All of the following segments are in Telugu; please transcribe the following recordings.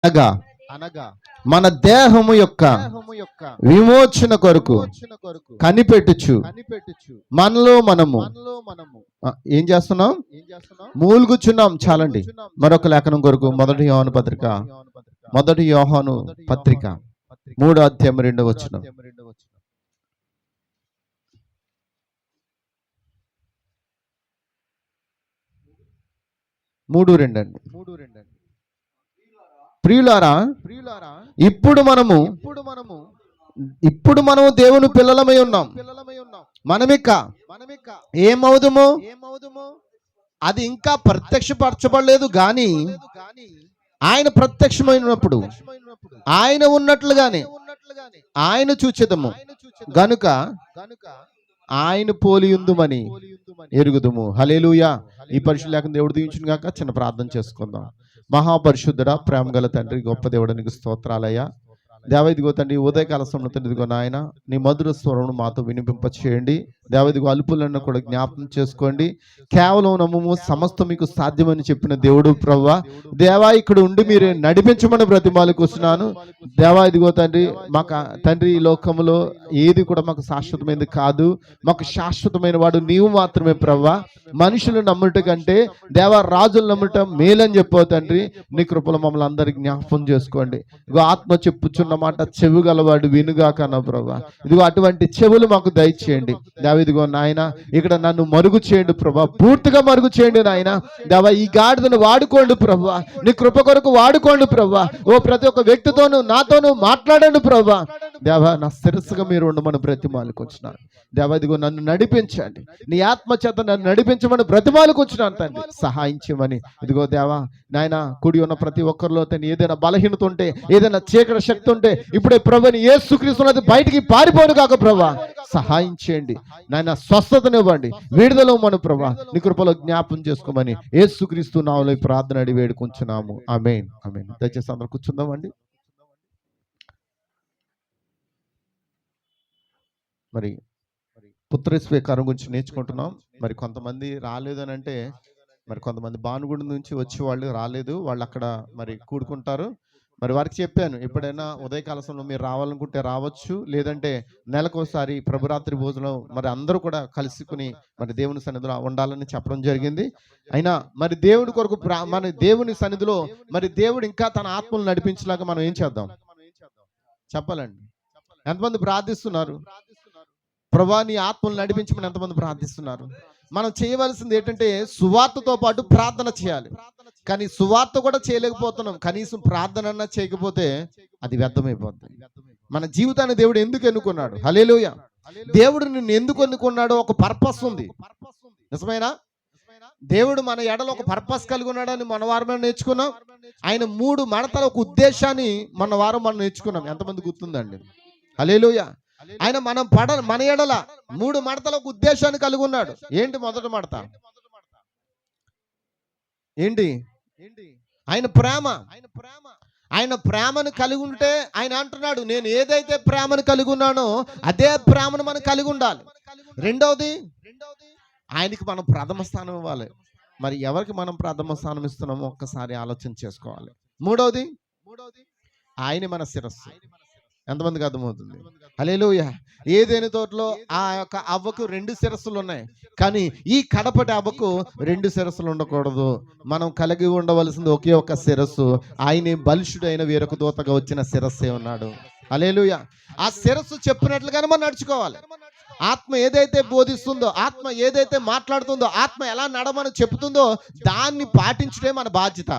అనగా మన దేహము యొక్క విమోచన కొరకు కనిపెట్టుచు మనలో మనము ఏం చేస్తున్నాం? మూలుగుచున్నాం. చాలండి. మరొక లేఖనం కొరకు మొదటి యోహాను పత్రిక 3వ అధ్యాయం 2వ వచనం. 3:2 అండి. ప్రియులారా, ఇప్పుడు మనము దేవుని పిల్లలమై ఉన్నాం. మనమిక్క ఏమవుదుము? అది ఇంకా ప్రత్యక్షపరచబడలేదు గాని ఆయన ప్రత్యక్షమైనప్పుడు ఆయన ఉన్నట్లుగానే ఆయన చూచెదము గనుక ఆయన పోలియుందుమని ఎరుగుదుము. హల్లెలూయా. ఈ పరిశుద్ధ లేఖను దేవుడు దీవించును గాక. చిన్న ప్రార్థన చేసుకుందాం. మహాపరిశుద్ధుడా, ప్రేమ గల తండ్రి, గొప్ప దేవుడు, నీకు స్తోత్రాలయ్యా. దేవా, ఇదిగో తండ్రి, ఉదయకాల సమయంలో తండ్రి, ఇదిగో నాయన నీ మధుర స్వరమును మాతో వినిపింప చేయండి. దేవా, ఇదిగో అల్పులను కూడా జ్ఞాపకం చేసుకోండి. కేవలం నమ్ము సమస్తం మీకు సాధ్యమని చెప్పిన దేవుడు ప్రభువా, దేవా ఇక్కడ ఉండి మీరు నడిపించమని బ్రతిమాలకు వస్తున్నాను. దేవా, ఇదిగో తండ్రి, మాకు తండ్రి ఈ లోకంలో ఏది కూడా మాకు శాశ్వతమైనది కాదు. మాకు శాశ్వతమైన వాడు నీవు మాత్రమే ప్రభువా. మనుషులు నమ్ముట కంటే దేవా రాజులు నమ్ముట మేలని చెప్పావు తండ్రి. నీ కృపలో మమ్మల్ని అందరికి జ్ఞాపకం చేసుకోండి. ఇదిగో ఆత్మ చెప్పుచున్న మాట చెవి గలవాడు వినుగాక అన్న ప్రభా. ఇదిగో అటువంటి చెవులు మాకు దయచేయండి. దేవా, ఇదిగో నాయన ఇక్కడ నన్ను మరుగు చేయండి ప్రభా, పూర్తిగా మరుగు చేయండి నాయన. దేవా, ఈ గాడిదను వాడుకోండి ప్రభా, నీ కృప కొరకు వాడుకోండి ప్రభా. ఓ ప్రతి ఒక్క వ్యక్తితోనూ నాతోనూ మాట్లాడండి ప్రభా. దేవా, నా శిరస్సుగా మీరు ఉండమని బ్రతిమాలకు వచ్చినాను. దేవా, ఇదిగో నన్ను నడిపించండి, నీ ఆత్మ చేత నన్ను నడిపించమని బ్రతిమాలకు వచ్చినాను తండ్రి. సహాయించమని ఇదిగో దేవా నాయన, కుడి ఉన్న ప్రతి ఒక్కరిలో తను ఏదైనా బలహీనత ఉంటే, ఏదైనా చీకటి శక్తి ఉంటే ఇప్పుడే ప్రభుని యేసుక్రీస్తున్నది బయటికి పారిపోను కాక ప్రభా. సహాయం చేయండి నాయన, స్వస్థతనివ్వండి, విడుదలవ్వమని ప్రభా. నీ కృపలో జ్ఞాపం చేసుకోమని యేసుక్రీస్తు నామములో ప్రార్థన అడిగి వేడుకుంటున్నాము. ఆమేన్, ఆమేన్. దయచేసి అందరూ కూర్చుందామండి. మరి పుత్ర స్వీకారం గురించి నేర్చుకుంటున్నాం. మరి కొంతమంది రాలేదు అని అంటే, మరి కొంతమంది భానుగుడి నుంచి వచ్చి వాళ్ళు రాలేదు, వాళ్ళు అక్కడ మరి కూడుకుంటారు. మరి వారికి చెప్పాను, ఎప్పుడైనా ఉదయకాల సమయంలో మీరు రావాలనుకుంటే రావచ్చు, లేదంటే నెలకోసారి ప్రభురాత్రి భోజనం మరి అందరూ కూడా కలుసుకుని మరి దేవుని సన్నిధిలో ఉండాలని చెప్పడం జరిగింది. అయినా మరి దేవుడి కొరకు మన దేవుని సన్నిధిలో మరి దేవుడు ఇంకా తన ఆత్మను నడిపించలాగా మనం ఏం చేద్దాం చెప్పాలండి. ఎంతమంది ప్రార్థిస్తున్నారు? ప్రభా నీ ఆత్మను నడిపించమని ఎంతమంది ప్రార్థిస్తున్నారు? మనం చేయవలసింది ఏంటంటే సువార్తతో పాటు ప్రార్థన చేయాలి. కానీ సువార్త కూడా చేయలేకపోతున్నాం. కనీసం ప్రార్థన అన్నా చేయకపోతే అది వ్యర్థమైపోతుంది. మన జీవితాన్ని దేవుడు ఎందుకు ఎన్నుకున్నాడు? హల్లెలూయా. దేవుడు నిన్ను ఎందుకు ఎన్నుకున్నాడో ఒక పర్పస్ ఉంది. నిజమేనా? దేవుడు మన ఎడలో ఒక పర్పస్ కలిగి ఉన్నాడని మన వారం నేర్చుకున్నాం. ఆయన 3 మడతల ఒక ఉద్దేశాన్ని మనం నేర్చుకున్నాం. ఎంతమంది గుర్తుందండి? హల్లెలూయా. ఆయన మన ఎడల 3 మడతల ఒక ఉద్దేశాన్ని కలిగి ఉన్నాడు. ఏంటి మొదటి మడత? ఏంటి? ఆయన ప్రేమ. ఆయన ప్రేమను కలిగి ఉంటే ఆయన అంటున్నాడు, నేను ఏదైతే ప్రేమను కలిగి ఉన్నానో అదే ప్రేమను మనం కలిగి ఉండాలి. రెండవది, ఆయనకి మనం ప్రథమ స్థానం ఇవ్వాలి. మరి ఎవరికి మనం ప్రథమ స్థానం ఇస్తున్నామో ఒక్కసారి ఆలోచన చేసుకోవాలి. మూడవది, ఆయన మన శిరస్సు. ఎంతమందికి అర్థమవుతుంది? హల్లెలూయా. ఏదైనా తోటలో ఆ యొక్క అవ్వకు 2 శిరస్సులు ఉన్నాయి, కానీ ఈ కడపటి అవ్వకు 2 శిరస్సులు ఉండకూడదు. మనం కలిగి ఉండవలసింది ఒకే ఒక శిరస్సు. ఆయన బలిష్ఠుడైన వేరొక దూతగా వచ్చిన శిరస్సే ఉన్నాడు. హల్లెలూయా. ఆ శిరస్సు చెప్పినట్లుగానే మనం నడుచుకోవాలి. ఆత్మ ఏదైతే బోధిస్తుందో, ఆత్మ ఏదైతే మాట్లాడుతుందో, ఆత్మ ఎలా నడమని చెప్తుందో దాన్ని పాటించడే మన బాధ్యత.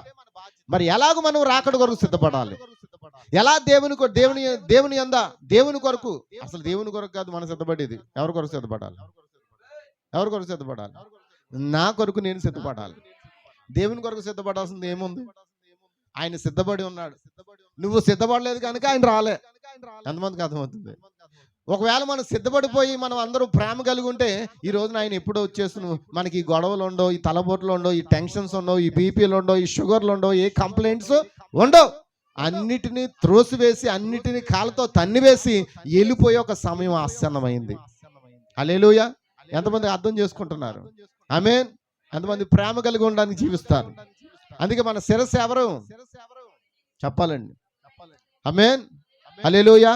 మరి ఎలాగో మనం రాకడ కొరకు సిద్ధపడాలి. ఎలా దేవుని కొరకు, అసలు దేవుని కొరకు కాదు మనం సిద్ధపడేది. ఎవరి కొరకు సిద్ధపడాలి? ఎవరి కొరకు సిద్ధపడాలి? నా కొరకు నేను సిద్ధపడాలి. దేవుని కొరకు సిద్ధపడాల్సింది ఏముంది? ఆయన సిద్ధపడి ఉన్నాడు. నువ్వు సిద్ధపడలేదు కనుక ఆయన రాలే. ఎంతమందికి అర్థమవుతుంది? ఒకవేళ మనం సిద్ధపడిపోయి మనం అందరూ ప్రేమ కలిగి ఉంటే ఈ రోజున ఆయన ఎప్పుడో వచ్చేస్తున్నావు. మనకి ఈ గొడవలు ఉండవు, ఈ తలబోట్లు ఉండవు, ఈ టెన్షన్స్ ఉండవు, ఈ బీపీలు ఉండవు, ఈ షుగర్లు ఉండవు, ఏ కంప్లైంట్స్ ఉండవు. అన్నిటినీ త్రోసివేసి, అన్నిటినీ కాళ్ళతో తన్నివేసి వెళ్ళిపోయే ఒక సమయం ఆసన్నమైంది. హల్లెలూయా. ఎంతమంది అర్థం చేసుకుంటున్నారు? ఆమేన్. ఎంతమంది ప్రేమ కలిగి ఉండడానికి జీవిస్తారు? అందుకే మన శిరస్సు ఎవరు? చెప్పాలండి. ఆమేన్. హల్లెలూయా.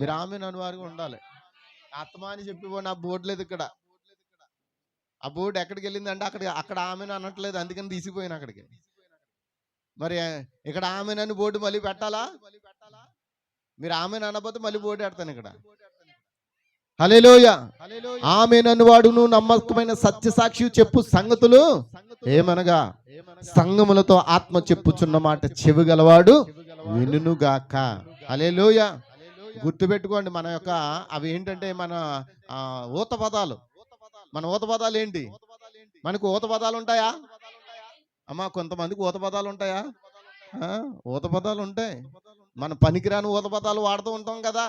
మీరు ఆమేన్ అనువారుగా ఉండాలి. ఆత్మ అని చెప్పి ఆ బోర్డు లేదు ఇక్కడ. ఆ బోర్డు ఎక్కడికి వెళ్ళిందంటే అక్కడ ఆమెను అనట్లేదు, అందుకని తీసిపోయాను అక్కడికి. మరి ఇక్కడ ఆమెన్ అని బోర్డు మళ్ళీ పెట్టాలా? మీరు ఆమెన్ అనకపోతే మళ్ళీ బోర్డు పెడతాను ఇక్కడ. హల్లెలూయా. ఆమెన్ అనువాడును నమ్మకమైన సత్య సాక్షి చెప్పు సంగతులు ఏమనగా సంగములతో ఆత్మ చెప్పుచున్న మాట చెవి గలవాడు వినుగాక. హల్లెలూయా. గుర్తుపెట్టుకోండి, మన యొక్క అవి ఏంటంటే మన ఊత పదాలు. మన ఊత పదాలు ఏంటి? మనకు ఊత పదాలు ఉంటాయా అమ్మా? కొంతమందికి ఊత పదాలు ఉంటాయా? ఊత పదాలు ఉంటాయి. మన పనికిరాని ఊత పదాలు వాడుతూ ఉంటాం కదా,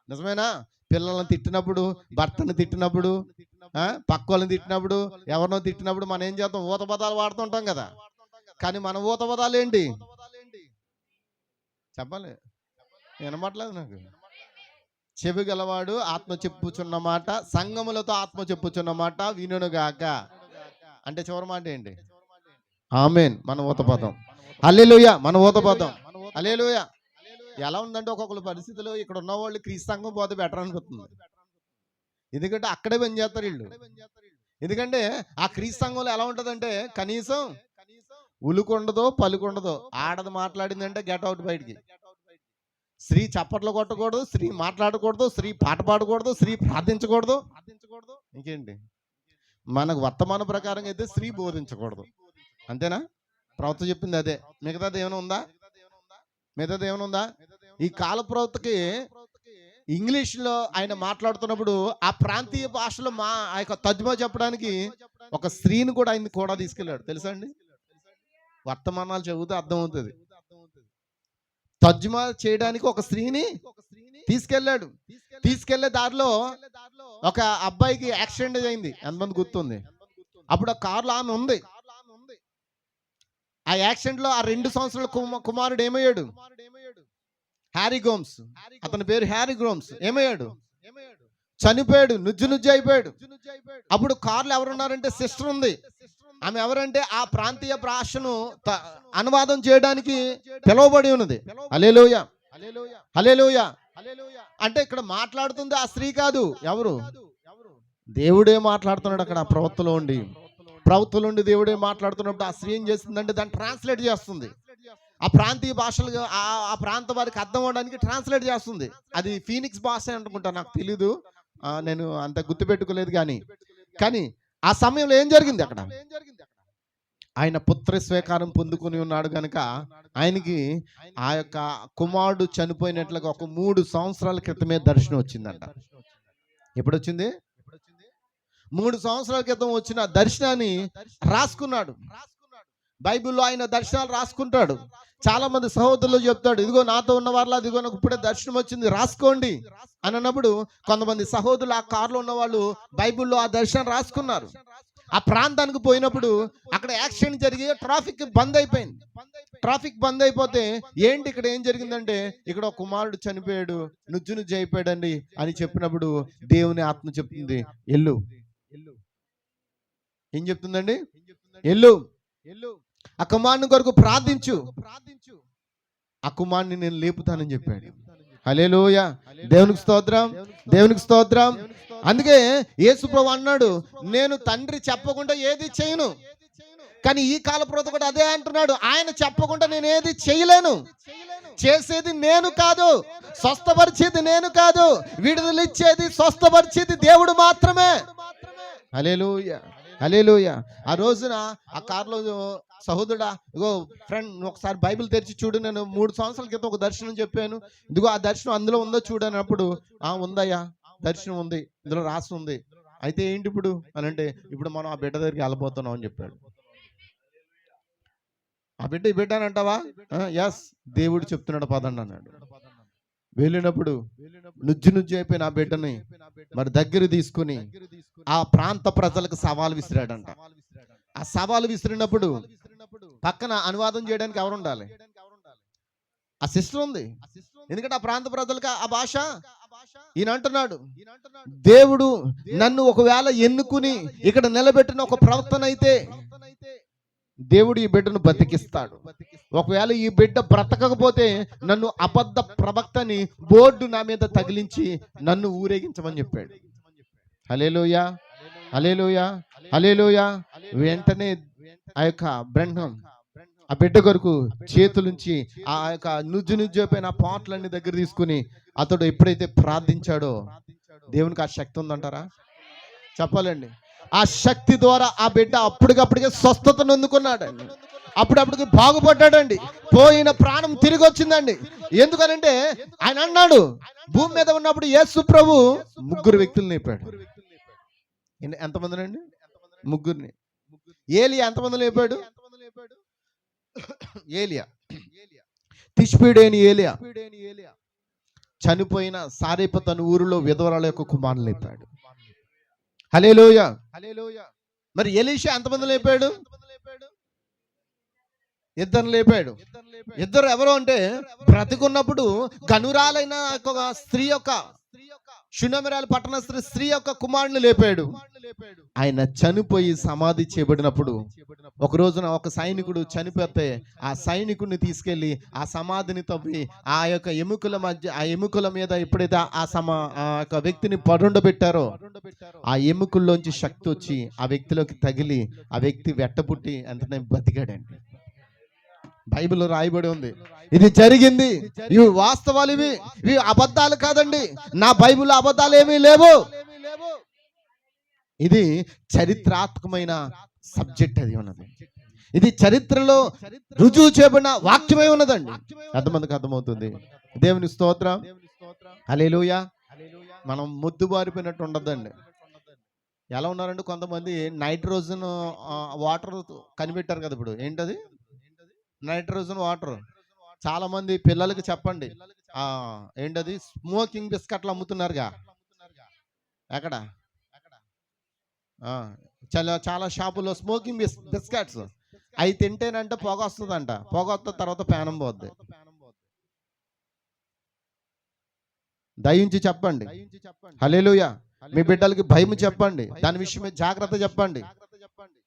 నిజమేనా? పిల్లల్ని తిట్టినప్పుడు, భర్తను తిట్టినప్పుడు, పక్క వాళ్ళని తిట్టినప్పుడు, ఎవరినో తిట్టినప్పుడు మనం ఏం చేస్తాం? ఊత పదాలు వాడుతుంటాం కదా. కానీ మన ఊత పదాలు ఏంటి చెప్పాలి? వినపట్లేదు నాకు. చెవి గలవాడు ఆత్మ చెప్పుచున్న మాట, సంగములతో ఆత్మ చెప్పుచున్న మాట వినుగాక. అంటే చివరి మాట ఏంటి? ఆమేన్ మన ఊత పదం. హల్లెలూయా మన ఊత పదం. హల్లెలూయా. ఎలా ఉందంటే ఒక్కొక్కరు పరిస్థితులు ఇక్కడ ఉన్న వాళ్ళు క్రీస్తు సంఘం పోతే బెటర్ అనిపిస్తుంది. ఎందుకంటే అక్కడే పని చేస్తారు వీళ్ళు. ఎందుకంటే ఆ క్రీస్తు సంఘంలో ఎలా ఉంటుందంటే కనీసం ఉలుకుండదో పలుకుండదో. ఆడది మాట్లాడిందంటే గెట్ అవుట్ బయటికి. స్త్రీ చప్పట్లు కొట్టకూడదు, స్త్రీ మాట్లాడకూడదు, స్త్రీ పాట పాడకూడదు, స్త్రీ ప్రార్థించకూడదు. ఇంకేంటి? మనకు వర్తమాన ప్రకారం అయితే స్త్రీ బోధించకూడదు. అంతేనా? ప్రవక్త చెప్పింది అదే. మిగతాది ఏమైనా ఉందా? ఈ కాల ప్రవక్తకి ఇంగ్లీష్లో ఆయన మాట్లాడుతున్నప్పుడు ఆ ప్రాంతీయ భాషలో ఆ యొక్క తర్జుమా చెప్పడానికి ఒక స్త్రీని కూడా ఆయన కూడా తీసుకెళ్ళాడు, తెలుసా అండి? వర్తమానాలు చదివితే అర్థమవుతుంది. తర్జుమా చేయడానికి ఒక స్త్రీని తీసుకెళ్లే దారిలో ఒక అబ్బాయికి యాక్సిడెంట్ అయింది. ఎంతమంది గుర్తుంది? అప్పుడు ఆ కారులో ఆమె ఉంది. ఆ యాక్సిడెంట్ లో ఆ 2 సంవత్సరాల కుమారుడు ఏమయ్యాడు? Harry Gomes. అతని పేరు హ్యారీ గోమ్స్. ఏమయ్యాడు? చనిపోయాడు, నుజ్జు అయిపోయాడు. అప్పుడు కార్లో ఎవరున్నారంటే సిస్టర్ ఉంది. ఆమె ఎవరంటే ఆ ప్రాంతీయ భాషను అనువాదం చేయడానికి పిలువబడి ఉన్నది. హల్లెలూయా. హల్లెలూయా. అంటే ఇక్కడ మాట్లాడుతుంది ఆ స్త్రీ కాదు. ఎవరు? దేవుడే మాట్లాడుతున్నాడు అక్కడ. ప్రవక్తలో ఉండి దేవుడే మాట్లాడుతున్నప్పుడు ఆ స్త్రీ ఏం చేస్తుందంటే దాన్ని ట్రాన్స్లేట్ చేస్తుంది. ఆ ప్రాంతీయ భాషలు ఆ ప్రాంత వారికి అర్థం అవడానికి ట్రాన్స్లేట్ చేస్తుంది. అది ఫీనిక్స్ భాష అనుకుంటా, నాకు తెలీదు, నేను అంత గుర్తుపెట్టుకోలేదు. కానీ ఆ సమయంలో ఏం జరిగింది అక్కడ? ఆయన పుత్ర స్వీకారం పొందుకుని ఉన్నాడు కనుక ఆయనకి ఆ యొక్క కుమారుడు చనిపోయినట్లుగా ఒక 3 సంవత్సరాల క్రితమే దర్శనం వచ్చిందంట. ఎప్పుడు వచ్చింది? 3 సంవత్సరాల క్రితం వచ్చిన దర్శనాన్ని రాసుకున్నాడు. బైబిల్లో ఆయన దర్శనాలు రాసుకుంటాడు. చాలా మంది సహోదరులు చెప్తాడు, ఇదిగో నాతో ఉన్న వాళ్ళ ఇదిగో నాకు ఇప్పుడే దర్శనం వచ్చింది రాసుకోండి అని అన్నప్పుడు కొంతమంది సహోదరులు ఆ కారులో ఉన్న వాళ్ళు బైబిల్లో ఆ దర్శనం రాసుకున్నారు. ఆ ప్రాంతానికి పోయినప్పుడు అక్కడ యాక్సిడెంట్ జరిగి ట్రాఫిక్ బంద్ అయిపోయింది. ట్రాఫిక్ బంద్ అయిపోతే ఏంటి ఇక్కడ ఏం జరిగిందంటే ఇక్కడ ఒక కుమారుడు చనిపోయాడు, నుజ్జు అయిపోయాడండి అని చెప్పినప్పుడు దేవుని ఆత్మ చెప్తుంది, ఎల్లు. ఏం చెప్తుందండి? ఎల్లు, ఆ కుమారుని కొరకు ప్రార్థించు, ఆ కుమారుని నేను లేపుతానని చెప్పాడు. హల్లెలూయా. దేవునికి స్తోత్రం, దేవునికి స్తోత్రం. అందుకే యేసు ప్రభువు అన్నాడు, నేను తండ్రి చెప్పకుండా ఏది చేయను. కానీ ఈ కాల ప్రవక్త కూడా అదే అంటున్నాడు, ఆయన చెప్పకుండా నేను ఏది చేయలేను. చేసేది నేను కాదు, స్వస్థపరిచేది నేను కాదు, విడుదలిచ్చేది స్వస్థపరిచేది దేవుడు మాత్రమే. హల్లెలూయా. హల్లెలూయా. ఆ రోజున ఆ కారులో సహోదరుడా, ఇగో ఫ్రెండ్ ఒకసారి బైబిల్ తెరిచి చూడు, నేను 3 సంవత్సరాల క్రితం ఒక దర్శనం చెప్పాను, ఇదిగో ఆ దర్శనం అందులో ఉందో చూడనప్పుడు ఉందయ్యా దర్శనం ఉంది, ఇందులో రాసి ఉంది. అయితే ఏంటి ఇప్పుడు అని అంటే, ఇప్పుడు మనం ఆ బిడ్డ దగ్గరికి వెళ్ళిపోతున్నాం అని చెప్పాడు. ఆ బిడ్డ అని అంటావా? ఎస్, దేవుడు చెప్తున్నాడు పదండి అన్నాడు. వెళ్ళినప్పుడు నుజ్జు అయిపోయిన ఆ బిడ్డని మరి దగ్గర తీసుకుని ఆ ప్రాంత ప్రజలకు సవాల్ విసిరాడంట. ఆ సవాలు విసిరినప్పుడు పక్కన అనువాదం చేయడానికి ఎవరు ఉండాలి? ఆ సిస్టర్ ఉంది. ఎందుకంటే ఆ ప్రాంత ప్రజలకు ఆ భాష. ఈయన అంటున్నాడు, దేవుడు నన్ను ఒకవేళ ఎన్నుకుని ఇక్కడ నిలబెట్టిన ఒక ప్రవక్తనైతే దేవుడు ఈ బిడ్డను బతికిస్తాడు. ఒకవేళ ఈ బిడ్డ బ్రతకకపోతే నన్ను అబద్ధ ప్రవక్తని బోర్డు నా మీద తగిలించి నన్ను ఊరేగించమని చెప్పాడు. హల్లెలూయా, హల్లెలూయా, హల్లెలూయా. వెంటనే ఆ యొక్క బ్రహ్మం ఆ బిడ్డ కొరకు చేతులుంచి ఆ యొక్క నుజ్జుపోయిన ఆ పాటలన్నీ దగ్గర తీసుకుని అతడు ఎప్పుడైతే ప్రార్థించాడో దేవునికి ఆ శక్తి ఉందంటారా? చెప్పాలండి. ఆ శక్తి ద్వారా ఆ బిడ్డ అప్పటికప్పటికే స్వస్థతను అందుకున్నాడండి. అప్పుడప్పటికి బాగుపడ్డాడండి. పోయిన ప్రాణం తిరిగి వచ్చిందండి. ఎందుకనంటే ఆయన అన్నాడు, భూమి మీద ఉన్నప్పుడు యేసు ప్రభు 3 వ్యక్తులు లేపాడు. ఎంతమందినండి? 3. ఏలియా ఎంతమంది లేపాడు? ఏలియా, తిష్బీడైన ఏలియా చనిపోయిన సారేపతు అను ఊరిలో విధవరాల యొక్క కుమారుని లేపాడు. హల్లెలూయా. మరి ఎలీషా ఎంతమంది లేపాడు? 2 లేపాడు. 2 ఎవరు అంటే బ్రతికున్నప్పుడు గనురాలైన స్త్రీ యొక్క షునేమిరాల పట్టణ స్త్రీ యొక్క కుమారుని లేపాడు. ఆయన చనిపోయి సమాధి చేయబడినప్పుడు ఒక రోజున ఒక సైనికుడు చనిపోతే ఆ సైనికుడిని తీసుకెళ్లి ఆ సమాధిని తవ్వి ఆ యొక్క ఎముకల మధ్య ఆ ఎముకల మీద ఎప్పుడైతే ఆ యొక్క వ్యక్తిని పరుండబెట్టారో ఆ ఎముకల్లోంచి శక్తి వచ్చి ఆ వ్యక్తిలోకి తగిలి ఆ వ్యక్తి వెట్టపుట్టి వెంటనే బతికాడండి. బైబిల్లో రాయబడి ఉంది. ఇది జరిగింది. ఇవి వాస్తవాలు, ఇవి అబద్ధాలు కాదండి. నా బైబిల్లో అబద్ధాలు ఏమీ లేవు. ఇది చరిత్రాత్మకమైన సబ్జెక్ట్ అది ఉన్నది. ఇది చరిత్రలో రుజువు చేయబడిన వాక్యమై ఉన్నదండి. ఎంతమందికి అర్థమవుతుంది? దేవుని స్తోత్రం. హల్లెలూయా. మనం ముద్దుబారిపోయినట్టు ఉండదండి. ఎలా ఉన్నారంటే కొంతమంది నైట్రోజన్ వాటర్ కనిపెట్టారు కదా. ఇప్పుడు ఏంటది? Nitrogen water. చాలా మంది పిల్లలకి చెప్పండి, ఏంటది? స్మోకింగ్ బిస్కెట్లు అమ్ముతున్నారుగా. ఎక్కడ? చాలా షాపుల్లో స్మోకింగ్ బిస్కెట్స్. అవి తింటేనంటే పొగ వస్తుందంట. పొగ వస్తే తర్వాత ప్రాణం పోద్ది. దయించి చెప్పండి. హల్లెలూయా. మీ బిడ్డలకి భయం చెప్పండి. దాని విషయమే జాగ్రత్త చెప్పండి.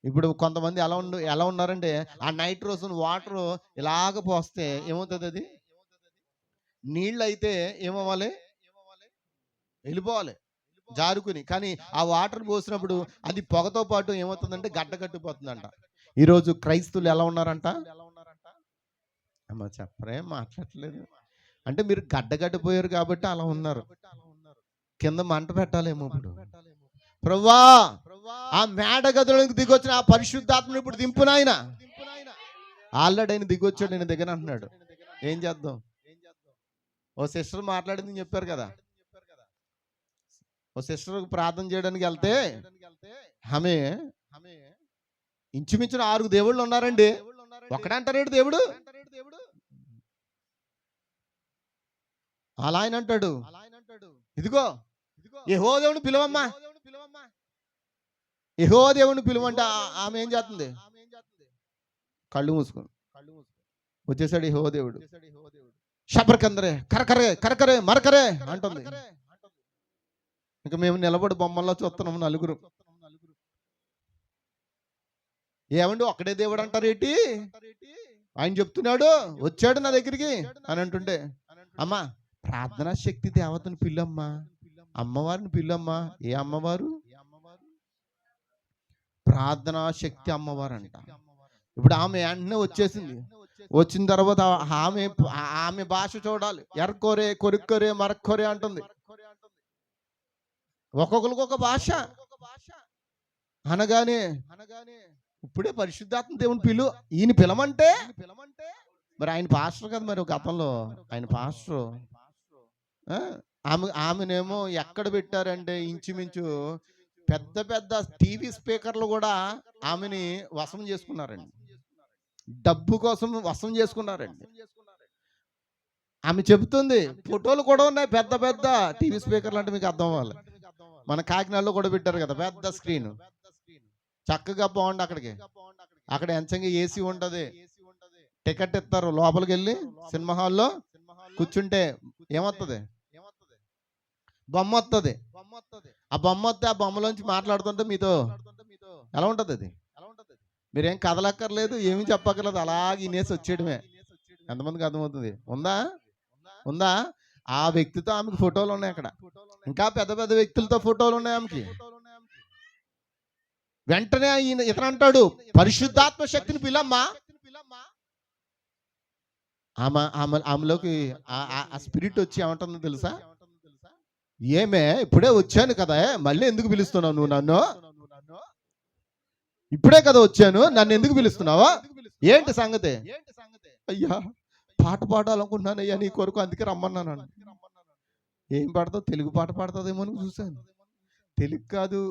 ఇప్పుడు కొంతమంది ఎలా ఉన్నారంటే ఆ నైట్రోజన్ వాటర్ ఇలాగ పోస్తే ఏమవుతుంది? అది నీళ్ళు అయితే ఏమవ్వాలి? వెళ్ళిపోవాలి జారుకుని. కానీ ఆ వాటర్ పోసినప్పుడు అది పొగతో పాటు ఏమవుతుందంటే గడ్డ కట్టిపోతుందంట. ఈరోజు క్రైస్తవులు ఎలా ఉన్నారంట? అమ్మ చెప్పరే, మాట్లాడలేదు. అంటే మీరు గడ్డ కట్టిపోయారు కాబట్టి అలా ఉన్నారు. కింద మంట పెట్టాలేమో. ఇప్పుడు ప్రభువా ఆ మేడ గదులకు దిగొచ్చిన ఆ పరిశుద్ధాత్మను ఇప్పుడు దింపున ఆయన. ఆల్రెడీ ఆయన దిగొచ్చాడు ఆయన దగ్గర అంటున్నాడు. ఏం చేద్దాం? ఓ సిస్టర్ మాట్లాడింది చెప్పారు కదా. ఓ సిస్టర్ ప్రార్థన చేయడానికి వెళ్తే ఆమె ఇంచుమించిన 6 దేవుళ్ళు ఉన్నారండి. ఒకడంటారేడు దేవుడు. అలా ఆయన అంటాడు, ఇదిగో యెహోవా దేవుని పిలువమ్మా. యెహోవా దేవుని పిలువంటే ఆమె ఏం చేస్తుంది? కళ్ళు మూసుకుని వచ్చేసాడు యెహోవా దేవుడు. షబర్కందరే కరకరే కరకరే మరకరే అంటుంది. ఇంకా మేము నిలబడి బొమ్మల్లో చూస్తున్నాము నలుగురు. ఏమండి ఒక్కడే దేవుడు అంటారేంటి? ఆయన చెప్తున్నాడు, వచ్చాడు నా దగ్గరికి అని అంటుంటే, అమ్మా ప్రార్థనా శక్తి దేవతను పిల్లమ్మా, అమ్మవారిని పిల్లమ్మా. ఏ అమ్మవారు? ప్రార్థనా శక్తి అమ్మవారు అంట. ఇప్పుడు ఆమె వెంటనే వచ్చేసింది. వచ్చిన తర్వాత ఆమె భాష చూడాలి. ఎర్కొరే కొరుక్కొరే మరక్కొరే అంటుంది. ఒక్కొక్కరికి ఒక భాష అనగానే ఇప్పుడే పరిశుద్ధాత్మ దేవుని ఈయన పిలమంటే మరి ఆయన పాస్టర్ కదా. మరి గతంలో ఆయన పాస్టర్. ఆమెనేమో ఎక్కడ పెట్టారంటే ఇంచుమించు పెద్ద పెద్ద టీవీ స్పీకర్లు కూడా ఆమెని వశం చేసుకున్నారండి. డబ్బు కోసం వశం చేసుకున్నారండి. ఆమె చెబుతుంది, ఫోటోలు కూడా ఉన్నాయి పెద్ద పెద్ద టీవీ స్పీకర్లు. అంటే మీకు అర్థం అవ్వాలి. మన కాకినాడలో కూడా పెట్టారు కదా పెద్ద స్క్రీన్. చక్కగా బాగుంది. అక్కడ ఎంచంగా ఏసీ ఉంటది. టికెట్ ఇస్తారు. లోపలికి వెళ్ళి సినిమా హాల్లో కూర్చుంటే ఏమొస్తుంది? బొమ్మ వస్తుంది. ఆ బొమ్మ వస్తే ఆ బొమ్మలోంచి మాట్లాడుతుంటే మీతో ఎలా ఉంటది? అది మీరేం కదలక్కర్లేదు, ఏమీ చెప్పక్కర్లేదు, అలాగే ఇనేసి వచ్చేయడమే. ఎంతమందికి అర్థమవుతుంది? ఉందా? ఉందా? ఆ వ్యక్తితో ఆమెకు ఫోటోలు ఉన్నాయి అక్కడ. ఇంకా పెద్ద పెద్ద వ్యక్తులతో ఫోటోలు ఉన్నాయి ఆమెకి. వెంటనే ఇతను అంటాడు, పరిశుద్ధాత్మ శక్తిని పిలమ్మా. ఆమెలోకి ఆ స్పిరిట్ వచ్చి ఏమంటుందో తెలుసా? ఏమే, ఇప్పుడే వచ్చాను కదా, మళ్ళీ ఎందుకు పిలుస్తున్నావు నువ్వు నన్ను? ఇప్పుడే కదా వచ్చాను, నన్ను ఎందుకు పిలుస్తున్నావా? ఏంటి సంగతి? అయ్యా, పాట పాడాలనుకుంటున్నాను అయ్యా నీ కొరకు, అందుకే రమ్మన్నాను. ఏం పాడతావు? తెలుగు పాట పాడుతుందేమో అని చూశాను. తెలుగు కాదు,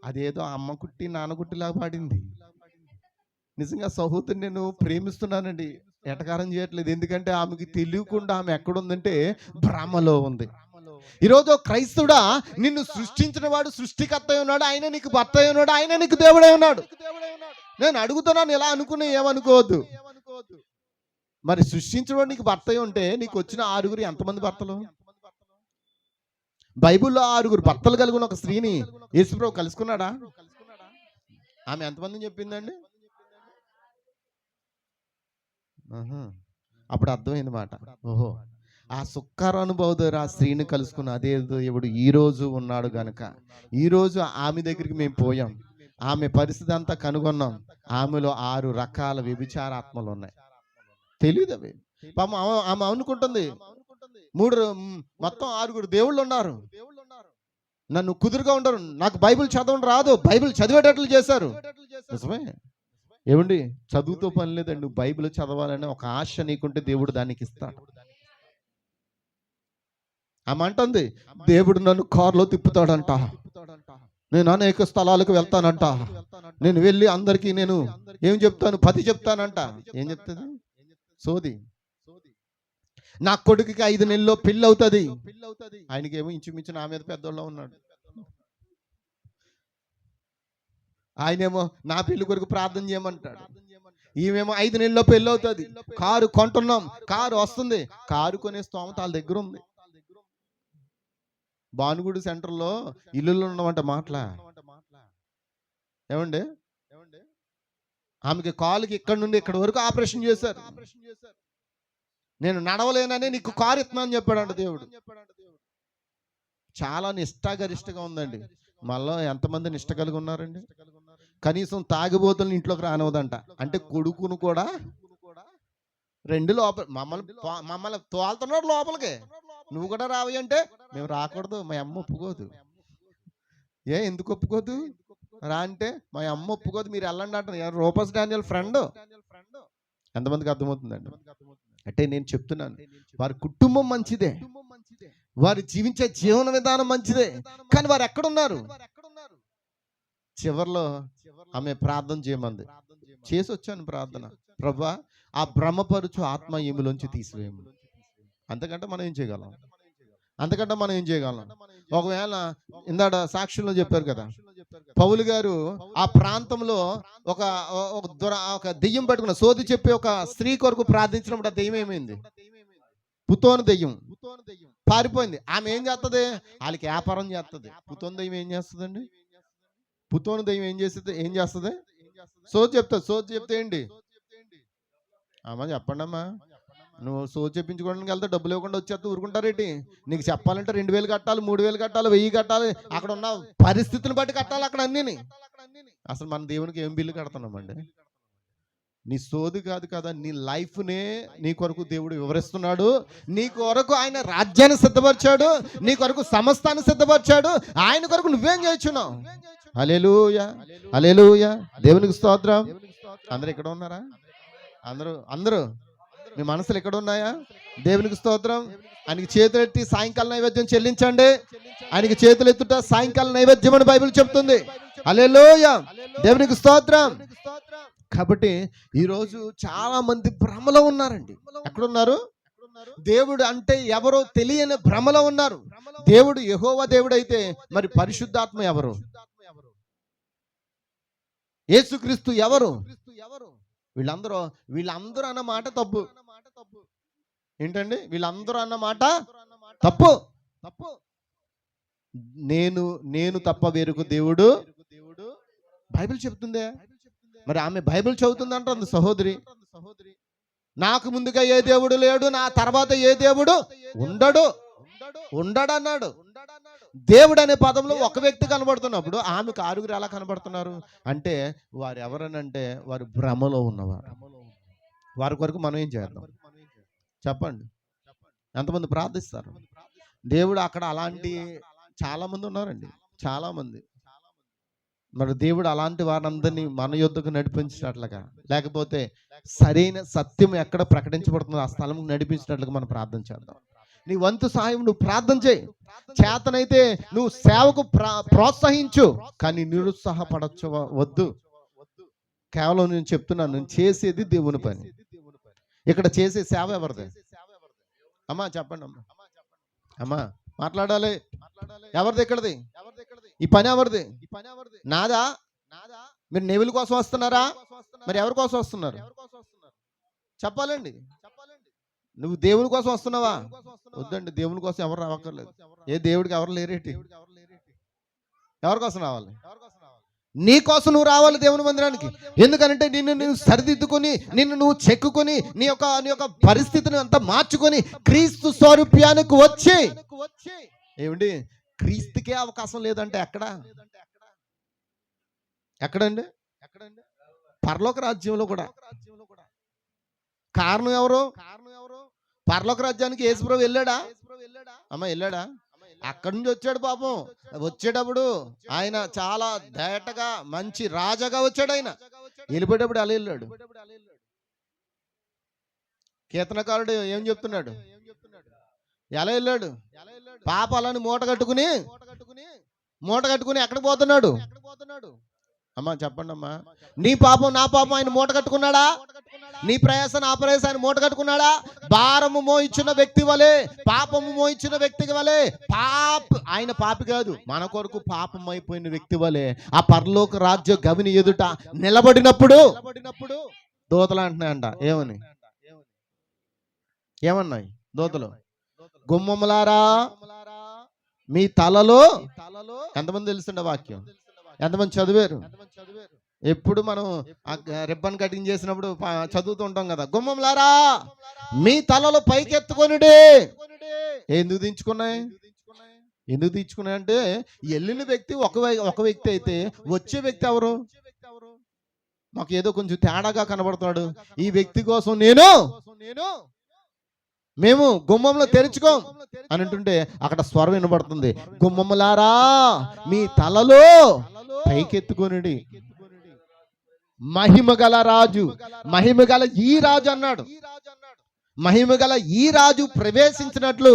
అదేదో అమ్మ కుట్టి నాన్న కుట్టిలాగా పాడింది. నిజంగా సహోదరుని నేను ప్రేమిస్తున్నానండి, ఎటకారం చేయట్లేదు. ఎందుకంటే ఆమెకి తెలియకుండా ఆమె ఎక్కడుందంటే భ్రమలో ఉంది. ఈరోజు క్రైస్తవుడా, నిన్ను సృష్టించిన వాడు సృష్టికర్త ఉన్నాడు, ఆయన నీకు భర్త ఉన్నాడు, ఆయన నీకు దేవుడై ఉన్నాడు. నేను అడుగుతున్నాను, ఇలా అనుకుని ఏమనుకోవద్దు. మరి సృష్టించిన వాడు నీకు భర్త ఉంటే నీకు వచ్చిన 6 ఎంతమంది భర్తలు? బైబిల్లో 6 భర్తలు కలిగిన ఒక స్త్రీని యేసుప్రభు కలుసుకున్నాడా? ఆమె ఎంతమందిని చెప్పిందండి? అప్పుడు అర్థమైంది మాట. ఓహో, ఆ సుక్కర అనుభవం ఆ స్త్రీని కలుసుకున్న అదే దేవుడు ఈ రోజు ఉన్నాడు గనక ఈ రోజు ఆమె దగ్గరికి మేము పోయాం, ఆమె పరిస్థితి అంతా కనుగొన్నాం. ఆమెలో 6 రకాల వ్యభిచారాత్మలు ఉన్నాయి. తెలియదు అవి. పాపం ఆమె అనుకుంటుంది మొత్తం 6 దేవుళ్ళు ఉన్నారు, నన్ను కుదురుగా ఉండరు, నాకు బైబిల్ చదవడం రాదు, బైబిల్ చదివేటట్లు చేశారు. నిజమే ఏమండి, చదువుతో పని లేదండి. నువ్వు బైబిల్ చదవాలని ఒక ఆశ నీకుంటే దేవుడు దానికి ఇస్తాడు. ఆమె అంటుంది, దేవుడు నన్ను కారులో తిప్పుతాడంట, నేను అనేక స్థలాలకు వెళ్తానంట, నేను వెళ్ళి అందరికీ నేను ఏం చెప్తాను, 10 చెప్తానంట. ఏం చెప్తుంది? సోది. నా కొడుకుకి 5 నెలల్లో పెళ్ళి అవుతుంది. ఆయనకేమో ఇంచుమించు నా మీద పెద్దోళ్ళ ఉన్నాడు. ఆయనేమో నా పెళ్లి కొరకు ప్రార్థన చేయమంటాడు. ఈమెమో 5 నెలల్లో పెళ్ళి అవుతుంది, కారు కొంటున్నాం, కారు వస్తుంది. కారు కొనే స్తోమత వాళ్ళ దగ్గర ఉంది. భానుగుడి సెంటర్లో ఇల్లులో ఉన్నవంట మాటలా. ఏమండి, ఆమెకి కాలుకి ఇక్కడ నుండి ఇక్కడ వరకు ఆపరేషన్ చేశారు. నేను నడవలేనని నీకు కారు ఇస్తున్నాను చెప్పాడంట దేవుడు. చాలా నిష్ఠాగరిష్టగా ఉందండి. మళ్ళీ ఎంతమంది నిష్ఠ కలిగి ఉన్నారండి? కనీసం తాగిబోతులను ఇంట్లోకి రానివ్వదంట. అంటే కొడుకును కూడా 2 లోపల మమ్మల్ని తోలుతున్నాడు లోపలికి, నువ్వు కూడా రావి అంటే మేము రాకూడదు, మా అమ్మ ఒప్పుకోదు. ఎందుకు ఒప్పుకోదు? రా అంటే మా అమ్మ ఒప్పుకోదు, మీరు వెళ్ళండి అంటారు. Rufus Daniel friend. ఎంతమందికి అర్థమవుతుందండి? అంటే నేను చెప్తున్నాను, వారి కుటుంబం మంచిదే, వారు జీవించే జీవన విధానం మంచిదే, కానీ వారు ఎక్కడున్నారు? చివర్లో ఆమె ప్రార్థన చేయమంది. చేసి వచ్చాను ప్రార్థన, ప్రభువా ఆ భ్రమపరుచు ఆత్మ ఈమెలోంచి తీసివేయము. అంతకంటే మనం ఏం చేయగలం? ఒకవేళ ఇందాడ సాక్షుల్లో చెప్పారు కదా, పౌలు గారు ఆ ప్రాంతంలో ఒక దెయ్యం పట్టుకున్న సోది చెప్పి ఒక స్త్రీ కొరకు ప్రార్థించినప్పుడు ఆ దెయ్యం ఏమైంది? పుతోను దెయ్యం పారిపోయింది. ఆమె ఏం చేస్తుంది? వాళ్ళకి వ్యాపారం చేస్తుంది. పుతోను దెయ్యం ఏం చేస్తుందండి? పుతోను దెయ్యం ఏం చేస్తుంది? సోది చెప్తే ఏంటి అమ్మా? చెప్పండి అమ్మా. నువ్వు సోది చెప్పించుకోవడానికి వెళ్తే డబ్బులు ఇవ్వకుండా వచ్చేస్తే ఊరుకుంటారేంటి? నీకు చెప్పాలంటే 2000 కట్టాలి, 3000 కట్టాలి, 1000 కట్టాలి. అక్కడ ఉన్న పరిస్థితిని బట్టి కట్టాలి అక్కడ అన్ని. అసలు మన దేవునికి ఏం బిల్లు కడుతున్నామండి? నీ సోది కాదు కదా, నీ లైఫ్నే నీ కొరకు దేవుడు వివరిస్తున్నాడు. నీ కొరకు ఆయన రాజ్యాన్ని సిద్ధపరిచాడు, నీ కొరకు సమస్తాన్ని సిద్ధపరిచాడు. ఆయన కొరకు నువ్వేం చేస్తున్నావు? హల్లెలూయా, హల్లెలూయా, దేవునికి స్తోత్రం. అందరూ ఇక్కడ ఉన్నారా? అందరూ మీ మనసులు ఎక్కడ ఉన్నాయా? దేవునికి స్తోత్రం. ఆయనకి చేతులెత్తి సాయంకాల నైవేద్యం చెల్లించండి. ఆయనకి చేతులు ఎత్తుట సాయంకాల నైవేద్యం అని బైబిల్ చెప్తుంది. హల్లెలూయా, దేవునికి స్తోత్రం. కాబట్టి ఈరోజు చాలా మంది భ్రమలో ఉన్నారండి. ఎక్కడున్నారు? దేవుడు అంటే ఎవరో తెలియని భ్రమలో ఉన్నారు. దేవుడు యెహోవా దేవుడు అయితే మరి పరిశుద్ధాత్మ ఎవరు? యేసుక్రీస్తు ఎవరు? వీళ్ళందరూ అన్న మాట తప్పు. ఏంటండి? వీళ్ళందరూ అన్న మాట తప్పు. నేను తప్ప వేరొక దేవుడు బైబిల్ చెప్తుందే. మరి ఆమె బైబిల్ చదువుతుందంటుంది సహోదరి. నాకు ముందుగా ఏ దేవుడు లేడు, నా తర్వాత ఏ దేవుడు ఉండడు ఉండడన్నాడు. దేవుడు అనే పదంలో ఒక వ్యక్తి కనబడుతున్నప్పుడు ఆమెకు ఆరుగురు ఎలా కనబడుతున్నారు అంటే వారు ఎవరనంటే వారు భ్రమలో ఉన్నవారు. వారి కొరకు మనం ఏం చేద్దాం చెప్పండి? ఎంతమంది ప్రార్థిస్తారు? దేవుడు అక్కడ అలాంటి చాలా మంది ఉన్నారండి, చాలా మంది. మరి దేవుడు అలాంటి వారందరినీ మన యొద్దకు నడిపించినట్లుగా, లేకపోతే సరైన సత్యం ఎక్కడ ప్రకటించబడుతుందో ఆ స్థలం నడిపించినట్లుగా మనం ప్రార్థన చేద్దాం. నీ వంతు సహాయం నువ్వు ప్రార్థన చేయి. చేతనైతే నువ్వు సేవకు ప్రోత్సహించు, కానీ నిరుత్సాహపడచ్చు వద్దు. కేవలం నేను చెప్తున్నాను, నేను చేసేది దేవుని పని. ఇక్కడ చేసే సేవ ఎవరిది? అమ్మా చెప్పండి అమ్మా, అమ్మా మాట్లాడాలి. ఎవరిది ఇక్కడది? ఈ పని ఎవరిది? నాదా? మీరు నెవిలి కోసం వస్తున్నారా? మరి ఎవరి కోసం వస్తున్నారు చెప్పాలండి. నువ్వు దేవుని కోసం వస్తున్నావా? వద్దండి, దేవుని కోసం ఎవరు రావక్కర్లేదు. ఏ దేవుడికి ఎవరు లేరేటి? ఎవరి కోసం రావాలి? నీ కోసం నువ్వు రావాలి దేవుని మందిరానికి. ఎందుకంటే నిన్ను నువ్వు సరిదిద్దుకొని, నిన్ను నువ్వు చెక్కుకొని, నీ యొక్క పరిస్థితిని అంతా మార్చుకొని క్రీస్తు స్వరూప్యానికి వచ్చి, ఏమండి క్రీస్తుకే అవకాశం లేదంటే ఎక్కడండి? పరలోక రాజ్యంలో కూడా. కారణం ఎవరు? పరలోక రాజ్యానికి యేసుప్రభు వెళ్ళాడా? అమ్మ వెళ్ళాడా? అక్కడి నుంచి వచ్చాడు పాపం. వచ్చేటప్పుడు ఆయన చాలా దేటగా మంచి రాజాగా వచ్చాడు. ఆయన వెళ్ళిపోయేటప్పుడు అలా వెళ్ళాడు. కీర్తనకారుడు ఏం చెప్తున్నాడు? ఎలా వెళ్ళాడు? పాపాలను మూట కట్టుకుని ఎక్కడికి పోతున్నాడు? అమ్మా చెప్పండి అమ్మా. నీ పాపం నా పాపం ఆయన మూట కట్టుకున్నాడా? నీ ప్రయాస నా ప్రయాస ఆయన మూట కట్టుకున్నాడా? భారము మోయించిన వ్యక్తి వలె, పాపము మోయించిన వ్యక్తి వలె, ఆయన పాపి కాదు, మన కొరకు పాపం అయిపోయిన వ్యక్తి వలె ఆ పరలోక రాజ్య గవిని ఎదుట నిలబడినప్పుడు దూతలు అంటున్నాయంట. ఏమన్నాయి దూతలు? గుమ్మములారా మీ తలలో, ఎంతమంది తెలుస్తుండే వాక్యం? ఎంతమంది చదివారు? ఎప్పుడు మనం రిబ్బన్ కటింగ్ చేసినప్పుడు చదువుతూ ఉంటాం కదా, గుమ్మంలారా మీ తలలో పైకెత్తుకొనిడే. ఎందుకు దించుకున్నాయి? అంటే వెళ్ళిన వ్యక్తి ఒక వ్యక్తి అయితే వచ్చే వ్యక్తి ఎవరు? మాకు ఏదో కొంచెం తేడాగా కనబడుతున్నాడు. ఈ వ్యక్తి కోసం మేము గుమ్మంలో తెరుచుకోం అని అంటుంటే అక్కడ స్వరం వినబడుతుంది, గుమ్మములారా మీ తలలో పైకెత్తుకొనిడి. మహిమగల రాజు, మహిమగల ఈ రాజు అన్నాడు. మహిమగల ఈ రాజు ప్రవేశించినట్లు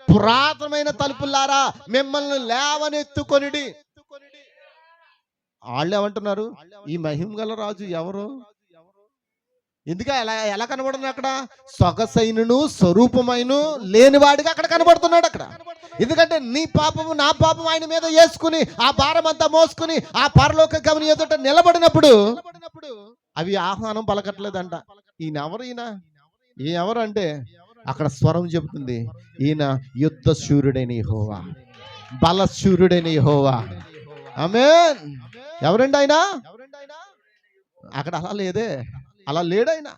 పురాతనమైన తలుపులారా మిమ్మల్ని లేవనెత్తుకొనిడి. వాళ్ళు ఏమంటున్నారు? ఈ మహిమగల రాజు ఎవరు? ఎందుక ఎలా కనబడుతుంది? అక్కడ సొగసైనను స్వరూపమైన లేనివాడిగా అక్కడ కనబడుతున్నాడు అక్కడ. ఎందుకంటే నీ పాపము నా పాపం ఆయన మీద వేసుకుని ఆ భారం అంతా మోసుకుని ఆ పరలోక గమని ఎదుట నిలబడినప్పుడు అవి ఆహ్వానం పలకట్లేదంట. ఈయన ఎవరు అంటే అక్కడ స్వరం చెబుతుంది, ఈయన యుద్ధ శూరుడైన యెహోవా, బలశూరుడైన యెహోవా. ఆమేన్. ఎవరండి ఆయన? అక్కడ అలా లేడాయన.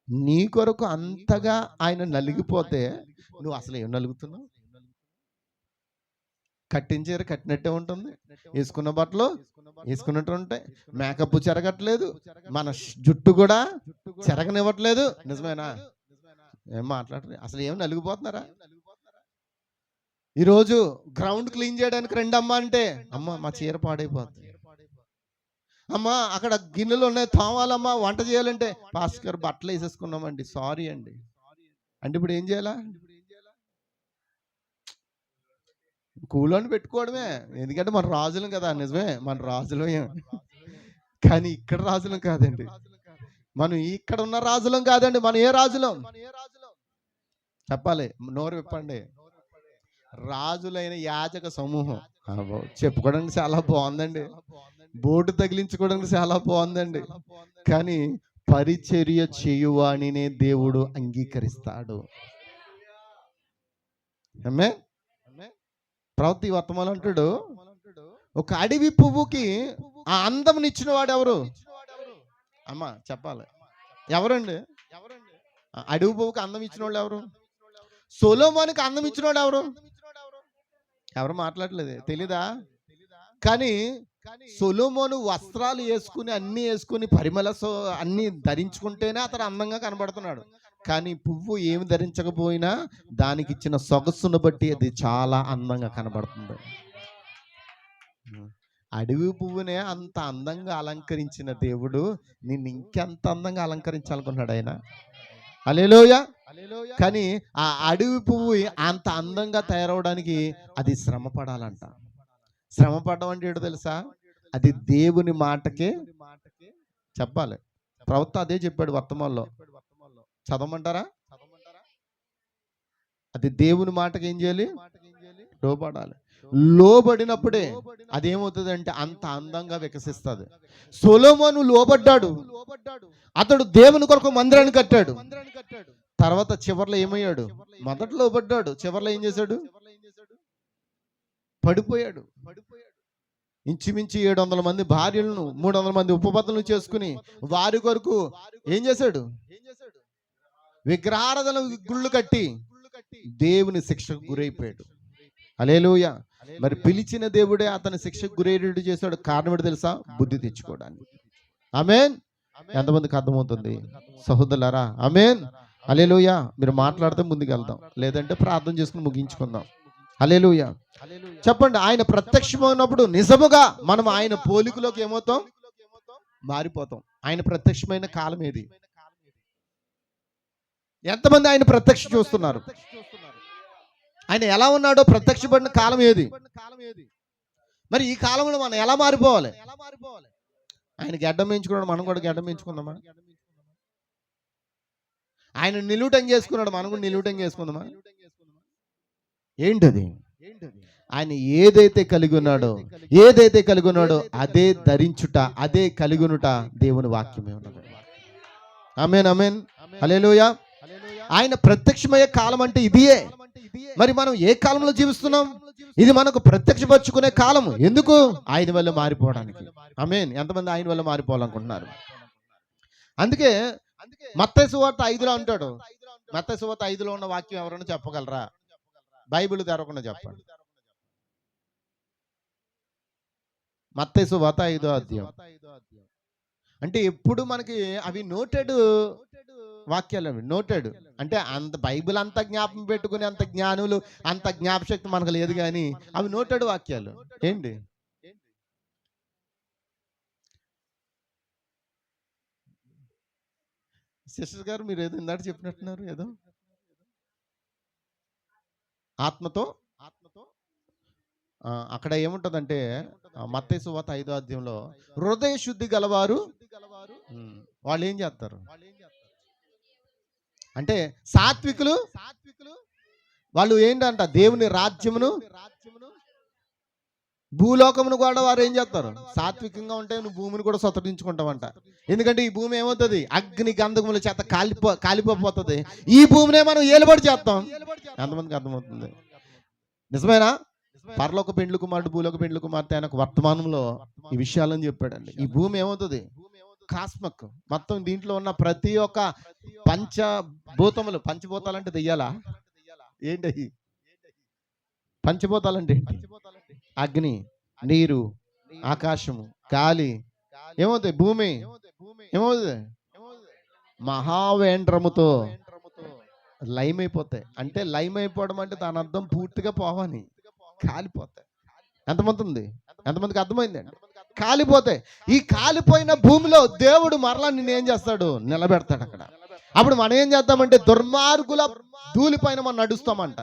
నీ కొరకు అంతగా ఆయన నలిగిపోతే నువ్వు అసలు ఏం నలుగుతున్నావు? కట్టించారు కట్టినట్టే ఉంటుంది, వేసుకున్న బట్టలు వేసుకున్నట్టు ఉంటాయి, మేకప్ చెరగట్లేదు, మన జుట్టు కూడా చెరగనివ్వట్లేదు. నిజమేనా? ఏం మాట్లాడరు? అసలు ఏం నలిగిపోతున్నారా? ఈరోజు గ్రౌండ్ క్లీన్ చేయడానికి రండి అమ్మ అంటే, అమ్మ మా చీర పాడైపోతుంది, అమ్మా అక్కడ గిన్నెలు ఉన్నాయి తోమాలమ్మా, వంట చేయాలంటే పాస్టర్ గారు బట్టలు వేసేసుకున్నామండి, సారీ అండి అంటే ఇప్పుడు ఏం చేయాలా? కూలోని పెట్టుకోవడమే. ఎందుకంటే మన రాజులం కదా. నిజమే, మన రాజులం. కానీ ఇక్కడ రాజులం కాదండి. మనం ఇక్కడ ఉన్న రాజులం కాదండి. మనం ఏ రాజులం చెప్పాలి? నోరు విప్పండి. రాజులైన యాజక సమూహం. చెప్పుకోవడానికి చాలా బాగుందండి, బోర్డు తగిలించుకోవడానికి చాలా బాగుందండి. కానీ పరిచర్య చేయువానినే దేవుడు అంగీకరిస్తాడు. ప్రవృత్తి వర్తమానం అంటాడు, ఒక అడవి పువ్వుకి ఆ అందమునిచ్చిన వాడు ఎవరు? అమ్మా చెప్పాలి, ఎవరండి? అడవి పువ్వుకి అందం ఇచ్చిన వాళ్ళు ఎవరు? సొలొమోనుకి అందం ఇచ్చిన వాడు ఎవరు? ఎవరు మాట్లాడలేదు, తెలీదా? కానీ సొలొమోను వస్త్రాలు వేసుకుని అన్ని వేసుకుని అన్ని ధరించుకుంటేనే అతను అందంగా కనబడుతున్నాడు. కానీ పువ్వు ఏమి ధరించకపోయినా దానికి ఇచ్చిన సొగసును బట్టి అది చాలా అందంగా కనబడుతుంది. అడవి పువ్వునే అంత అందంగా అలంకరించిన దేవుడు నిన్ను ఇంకెంత అందంగా అలంకరించాలనుకున్నాడు ఆయన. హల్లెలూయా. కానీ ఆ అడవి పువ్వు అంత అందంగా తయారవడానికి అది శ్రమ పడాలంట. శ్రమ పడడం అంటే ఏంటో తెలుసా? అది దేవుని మాటకే చెప్పాలి. ప్రవక్త అదే చెప్పాడు వర్తమానంలో, చదవమంటారా? అది దేవుని మాటకి ఏం చేయాలి? లోబడాలి. లోబడినప్పుడే అదేమవుతుంది అంటే అంత అందంగా వికసిస్తుంది. సొలొమోను లోబడ్డాడు, అతడు దేవుని కొరకు మందిరాన్ని కట్టాడు. తర్వాత చివర్లో ఏమయ్యాడు? మొదట లోబడ్డాడు, చివర్లో ఏం చేశాడు? పడిపోయాడు. ఇంచుమించు 700 మంది భార్యలను 300 మంది ఉపపత్తులను చేసుకుని వారి కొరకు ఏం చేశాడు? విగ్రహారాధన గుళ్ళు కట్టి దేవుని శిక్షకు గురైపోయాడు. హల్లెలూయా. మరి పిలిచిన దేవుడే అతని శిక్షకు గురయ్యేటట్టు చేశాడు. కారణం ఏంటో తెలుసా? బుద్ధి తెచ్చుకోవడానికి. ఆమేన్. ఎంతమందికి అర్థమవుతుంది సహోదరులారా? ఆమేన్. హల్లెలూయా. మీరు మాట్లాడితే ముందుకు వెళ్దాం, లేదంటే ప్రార్థన చేసుకుని ముగించుకుందాం. హల్లెలూయా. చెప్పండి. ఆయన ప్రత్యక్షమైనప్పుడు నిజముగా మనం ఆయన పోలికలోకి ఏమవుతాం? మారిపోతాం. ఆయన ప్రత్యక్షమైన కాలం ఏది? ఎంతమంది ఆయన ప్రత్యక్ష చూస్తున్నారు? ఆయన ఎలా ఉన్నాడో ప్రత్యక్షపడిన కాలం ఏది? మరి ఈ కాలంలో మనం ఎలా మారిపోవాలి? ఆయన గడ్డం పెంచుకున్నాడు, మనం కూడా గడ్డం పెంచుకుందామా? ఆయన నిలువుటం చేసుకున్నాడు, మనం కూడా నిలువుటం చేసుకుందామా? ఏంటది? ఆయన ఏదైతే కలిగి ఉన్నాడో అదే ధరించుట, అదే కలిగినుట దేవుని వాక్యమే ఉన్నది. ఆమేన్, ఆమేన్. హల్లెలూయా. ఆయన ప్రత్యక్షమయ్యే కాలం అంటే ఇదియే. మరి మనం ఏ కాలంలో జీవిస్తున్నాం? ఇది మనకు ప్రత్యక్షపరచుకునే కాలం. ఎందుకు? ఆయన వల్ల మారిపోవడానికి. ఆమేన్. ఎంతమంది ఆయన వల్ల మారిపోవాలనుకుంటున్నారు? అందుకే మత్తయి సువార్త 5లో అంటాడు. మత్తయి సువార్త 5లో ఉన్న వాక్యం ఎవరైనా చెప్పగలరా? బైబిల్ తెరవకుండా చెప్పండి. మత్తయి సువార్త 5వ అధ్యాయం. అంటే ఎప్పుడు మనకి అవి నోటెడ్ వాక్యాలు, అవి నోటెడ్. అంటే అంత బైబిల్ అంత జ్ఞాపకం పెట్టుకుని అంత జ్ఞానులు అంత జ్ఞాపశక్తి మనకు లేదు, కానీ అవి నోటెడ్ వాక్యాలు. ఏంటి? సిస్టర్ గారు మీరు ఏదో ఇందాక చెప్పినట్టున్నారు, ఏదో ఆత్మతో అక్కడ ఏముంటదంటే మత్తయి సువార్త 5వ అధ్యాయంలో హృదయ శుద్ధి గలవారు వాళ్ళు ఏం చేస్తారు అంటే సాత్వికులు. వాళ్ళు ఏంటంట? దేవుని రాజ్యమును భూలోకమును కూడా వారు ఏం చేస్తారు? సాత్వికంగా ఉంటే నువ్వు భూమిని కూడా స్వతంత్రించుకుంటావంట. ఎందుకంటే ఈ భూమి ఏమవుతుంది? అగ్ని గంధకముల చేత కాలిపోతుంది. ఈ భూమినే మనం ఏలుబడి చేస్తాం. ఎంతమందికి అర్థమవుతుంది? నిజమేనా? పరలోక పెండ్లి కుమారుడు భూలోక పెండ్లి కుమార్తె ఆయన వర్తమానంలో ఈ విషయాలని చెప్పాడండి. ఈ భూమి ఏమవుతుంది? కాస్మక్. మొత్తం దీంట్లో ఉన్న ప్రతి ఒక్క పంచభూతాలంటే దెయ్యాలా? ఏంటి పంచభూతాలంటే? అగ్ని, నీరు, ఆకాశము, గాలి ఏమవుతాయి? భూమి ఏమవుతుంది? మహావేంద్రముతో లైమ్ అయిపోతాయి. అంటే లైమ్ అయిపోవడం అంటే దాని అర్థం పూర్తిగా పోవని, కాలిపోతాయి. ఎంతమందికి అర్థమైందండి? కాలిపోతాయి. ఈ కాలిపోయిన భూమిలో దేవుడు మరలా నిన్నేం చేస్తాడు? నిలబెడతాడు అక్కడ. అప్పుడు మనం ఏం చేద్దామంటే దుర్మార్గుల ధూళిపైన మనం నడుస్తామంట.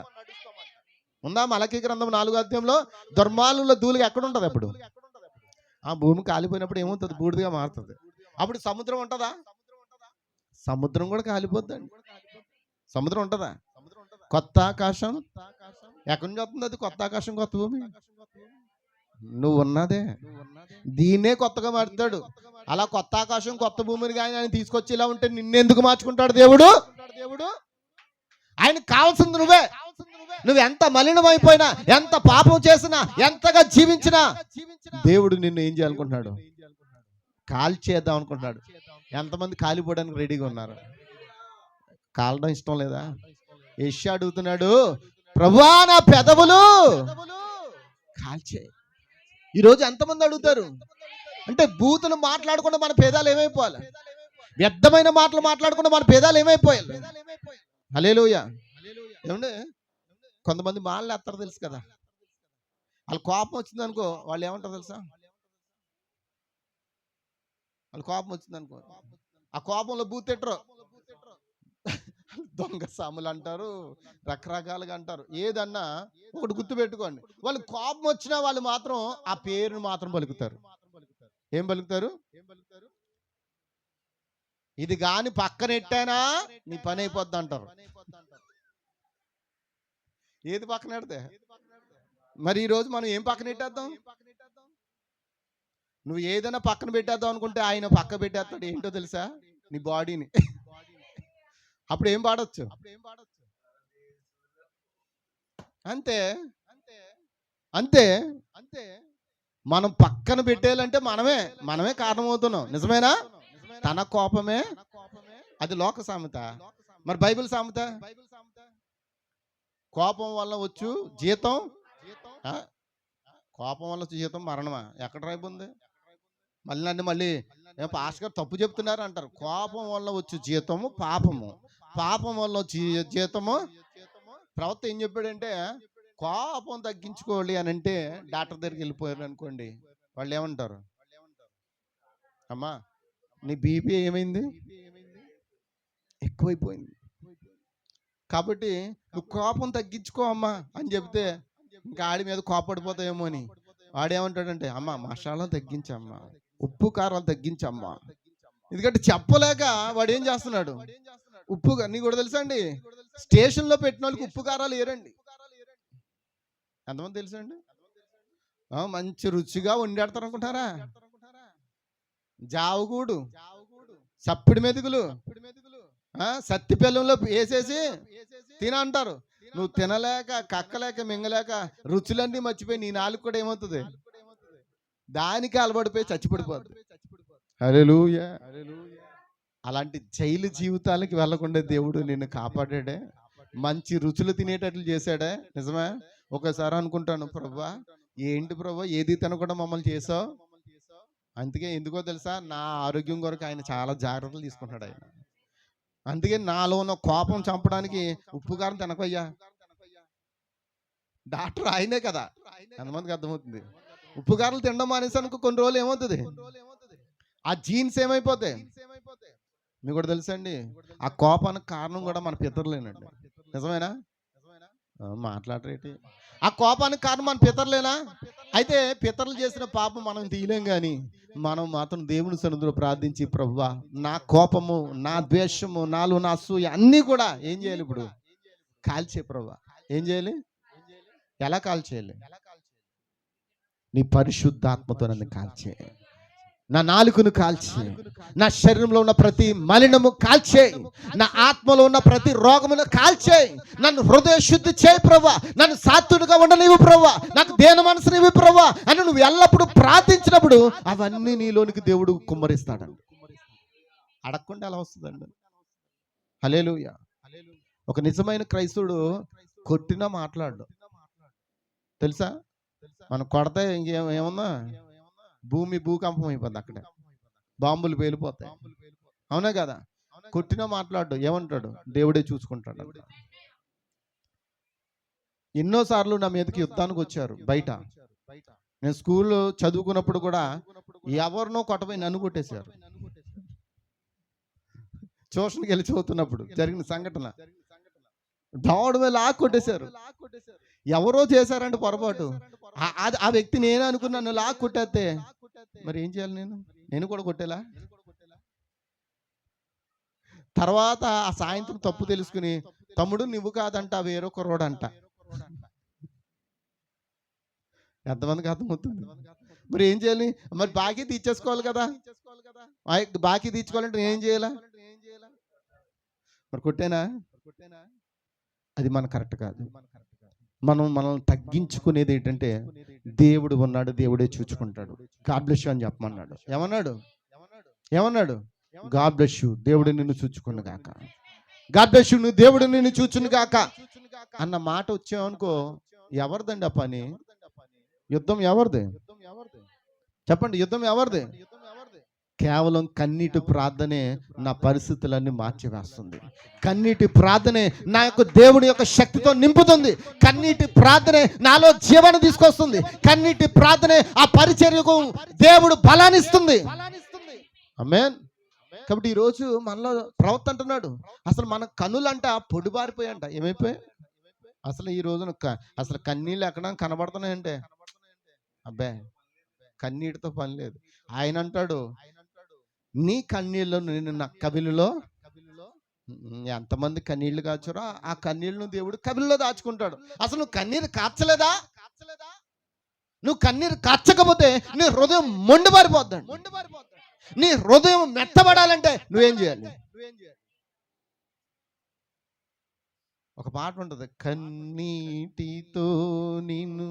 ఉందా? మలకీ గ్రంథం 4వ అధ్యాయంలో దుర్మార్గుల ధూళి ఎక్కడ ఉంటుంది? అప్పుడు ఆ భూమి కాలిపోయినప్పుడు ఏమవుతుంది? బూడిదగా మారుతుంది. అప్పుడు సముద్రం ఉంటుందా? సముద్రం కూడా కాలిపోద్దండి. సముద్రం ఉంటుందా? కొత్త ఆకాశం ఎక్కడి నుంచి వస్తుంది? అది కొత్త ఆకాశం, కొత్త భూమి. నువ్వు ఉన్నదే దీన్నే కొత్తగా మారుతాడు. అలా కొత్త ఆకాశం కొత్త భూమిని కానీ ఆయన తీసుకొచ్చి ఇలా ఉంటే నిన్నెందుకు మార్చుకుంటాడు దేవుడు? ఆయనకు కావాల్సింది నువ్వే. నువ్వు ఎంత మలినమైపోయినా, ఎంత పాపం చేసినా, ఎంతగా జీవించినా దేవుడు నిన్ను ఏం చేయాలనుకుంటున్నాడు? కాల్చేద్దాం అనుకుంటున్నాడు. ఎంతమంది కాలిపోవడానికి రెడీగా ఉన్నారు? కాలడం ఇష్టం లేదా? యెషయా అడుగుతున్నాడు, ప్రభువా నా పెదవులు కాల్చే. ఈరోజు ఎంతమంది అడుగుతారు అంటే, బూతులు మాట్లాడకుండా మన పేదాలు ఏమైపోవాలి? వ్యర్థమైన మాటలు మాట్లాడకుండా మన పేదాలు ఏమైపోయాలి? హల్లెలూయా. ఏమండి, కొంతమంది మాటలు ఎత్తారు తెలుసు కదా. వాళ్ళ కోపం వచ్చింది అనుకో, వాళ్ళు ఏమంటారు తెలుసా? వాళ్ళ కోపం వచ్చింది అనుకో, ఆ కోపంలో బూతెట్టరు, దొంగ సాములు అంటారు, రకరకాలుగా అంటారు. ఏదన్నా ఒకటి గుర్తు పెట్టుకోండి, వాళ్ళు కోపం వచ్చినా వాళ్ళు మాత్రం ఆ పేరును మాత్రం పలుకుతారు. ఏం పలుకుతారు? ఇది గాని పక్కనెట్టానా నీ పని అయిపోద్ది అంటారు. ఏది పక్కన పెడితే? మరి ఈ రోజు మనం ఏం పక్కన పెట్టేద్దాం? నువ్వు ఏదైనా పక్కన పెట్టేద్దాం అనుకుంటే ఆయన పక్క పెట్టేస్తాడు. ఏంటో తెలుసా? నీ బాడీని. అప్పుడు ఏం పాడొచ్చు? అంతే అంతే అంతే. మనం పక్కన పెట్టేయాలంటే మనమే కారణమవుతున్నాం. నిజమేనా? తన కోపమే అది లోక సామెత. మరి బైబిల్ సామెత, కోపం వల్ల వచ్చు జీతం, కోపం వల్ల జీతం మరణమా? ఎక్కడ రాయిపోంది? మళ్ళీ పాస్టర్ గారు తప్పు చెప్తున్నారు అంటారు. కోపం వల్ల వచ్చు జీతము పాపము, పాపం వల్ల జీతము. ప్రవక్త ఏం చెప్పాడంటే, కోపం తగ్గించుకోవాలి అని అంటే డాక్టర్ దగ్గరికి వెళ్ళిపోయారు అనుకోండి, వాళ్ళు ఏమంటారు? అమ్మా నీ బీపీ ఏమైంది? ఎక్కువైపోయింది, కాబట్టి నువ్వు కోపం తగ్గించుకో అమ్మా అని చెప్తే ఇంకా ఆడి మీద కోపడిపోతాయేమో అని వాడేమంటాడంటే, అమ్మ మసాలా తగ్గించమ్మా, ఉప్పు కారాలు తగ్గించమ్మా. ఎందుకంటే చెప్పలేక వాడు ఏం చేస్తున్నాడు? ఉప్పు. నీ కూడా తెలుసా అండి, స్టేషన్లో పెట్టిన వాళ్ళకి ఉప్పు కారాలు ఏరండి. ఎంతమంది తెలుసా అండి? మంచి రుచిగా వండేడతారు అనుకుంటారా? జావుగూడు, సప్పిడి మెతుకులు, సత్తి బెల్లంలో వేసేసి తిన అంటారు. నువ్వు తినలేక కక్కలేక మింగలేక రుచులన్నీ మర్చిపోయి నీ నాలుగు కూడా ఏమవుతుంది? దానికి అలవాటుపోయి చచ్చిపడిపోతుంది. హల్లెలూయా. అలాంటి జైలు జీవితాలకి వెళ్లకుండా దేవుడు నిన్ను కాపాడాడే, మంచి రుచులు తినేటట్లు చేశాడే. నిజమే. ఒకసారి అనుకుంటాను, ప్రభువా ఏంటి ప్రభువా ఏది తినకుండా మమ్మల్ని చేసావు? అందుకే ఎందుకో తెలుసా, నా ఆరోగ్యం కొరకు ఆయన చాలా జాగ్రత్తలు తీసుకుంటాడు ఆయన. అందుకే నాలో ఉన్న కోపం చంపడానికి ఉప్పు కారం తినకయ్యా. డాక్టర్ ఆయనే కదా. ఎంతమందికి అర్థమవుతుంది? ఉప్పు కారాలు తినడం మానేసానికి కొన్ని రోజులు ఏమవుతుంది? ఆ జీన్స్ ఏమైపోతాయి? మీకు కూడా తెలుసా అండి, ఆ కోపానికి కారణం కూడా మన పితరులేనండి. నిజమేనా? మాట్లాడరేటి? ఆ కోపానికి కారణం మన పితరులేనా? అయితే పితరులు చేసిన పాపం మనం తీయలేం, కానీ మనం మాత్రం దేవుని సన్నిధిలో ప్రార్థించి, ప్రభువా నా కోపము, నా ద్వేషము, నాలో నా అసూయ అన్నీ కూడా ఏం చేయాలి? ఇప్పుడు కాల్చే. ప్రభువా ఏం చేయాలి? ఎలా కాల్చేయాలి? నీ పరిశుద్ధాత్మతో నన్ను కాల్చే, నా నాలుకను కాల్చే, నా శరీరంలో ఉన్న ప్రతి మలినము కాల్చే, నా ఆత్మలో ఉన్న ప్రతి రోగమును కాల్చే, నన్ను హృదయ శుద్ధి చేయి ప్రభువా, నన్ను సాత్వికంగా ఉండనివ్వు ప్రభువా, నాకు దేన మనసునివ్వు ప్రభువా అని నువ్వు ఎల్లప్పుడూ ప్రార్థించినప్పుడు అవన్నీ నీలోనికి దేవుడు కుమ్మరిస్తాడండి. అడగకుండా ఎలా వస్తుందండి? హల్లెలూయా. ఒక నిజమైన క్రైస్తవుడు కొట్టినా మాట్లాడు. తెలుసా? మనం కొడితే ఇంకేముందా? భూకంపం అయిపోద్ది, అక్కడ బాంబులు పేలిపోతాయి. అవునా కదా? కొట్టినా మాట్లాడు. ఏమంటాడు? దేవుడే చూసుకుంటాడు. ఎన్నోసార్లు నా మీదకి యుద్ధానికి వచ్చారు బయట. నేను స్కూల్లో చదువుకున్నప్పుడు కూడా ఎవరినో కొట్టబోయి నన్ను కొట్టేశారు. ట్యూషన్కి వెళ్ళి చదువుతున్నప్పుడు జరిగిన సంఘటన. దవడ మీద లాక్ కొట్టేశారు. ఎవరో చేశారంటే పొరపాటు. ఆ వ్యక్తి నేనే అనుకున్నాను. లాక్ కొట్టేస్తే మరి ఏం చేయాలి? నేను కూడా కొట్టేలా? తర్వాత ఆ సాయంత్రం తప్పు తెలుసుకుని, తమ్ముడు నువ్వు కాదంట వేరో కుర్రోడంట. ఎంతమందికి అర్థమవుతుంది? మరి ఏం చేయాలి? మరి బాకీ తీర్చేసుకోవాలి కదా. బాకీ తీర్చుకోవాలంటే ఏం చేయాలా? మరి కొట్టేనా? అది మన కరెక్ట్ కాదు. మనల్ని తగ్గించుకునేది ఏంటంటే, దేవుడు ఉన్నాడు, దేవుడే చూసుకుంటాడు. గాడ్ బ్లెస్ యు అని చెప్పమన్నాడు. ఏమన్నాడు? ఏమన్నాడు? గాడ్ బ్లెస్ యు, దేవుడు నిన్ను చూచుకును గాక. గాడ్ బ్లెస్ యు, నువ్వు దేవుడు నిన్ను చూచును గాక అన్న మాట వచ్చామనుకో, ఎవరిదండి ఆ పని? యుద్ధం ఎవరిది? చెప్పండి, యుద్ధం ఎవరిది? కేవలం కన్నీటి ప్రార్థనే నా పరిస్థితులన్నీ మార్చివేస్తుంది. కన్నీటి ప్రార్థనే నా యొక్క దేవుని యొక్క శక్తితో నింపుతుంది. కన్నీటి ప్రార్థనే నాలో జీవన తీసుకొస్తుంది. కన్నీటి ప్రార్థనే ఆ పరిచర్యకు దేవుడు బలాన్నిస్తుంది. ఆమేన్. కాబట్టి ఈరోజు మనలో ప్రవక్త అంటున్నాడు, అసలు మన కన్నులంట పొడిబారిపోయాయంట. ఏమైపోయాయి? అసలు ఈ రోజున అసలు కన్నీళ్ళు ఎక్కడ కనబడుతున్నాయంటే, అబ్బే కన్నీటితో పని లేదు. ఆయన అంటాడు, నీ కన్నీళ్ళు నేను నా కవిలిలో, ఎంతమంది కన్నీళ్లు కాచురా ఆ కన్నీళ్ళను దేవుడు కవిలిలో దాచుకుంటాడు. అసలు నువ్వు కన్నీరు కార్చలేదా? నువ్వు కన్నీరు కార్చకపోతే నీ హృదయం మొండిబారిపోద్దండి. నీ హృదయం మెత్తబడాలంటే నువ్వేం చేయాలి? ఒక పాట ఉంటుంది, కన్నీటితో నిన్ను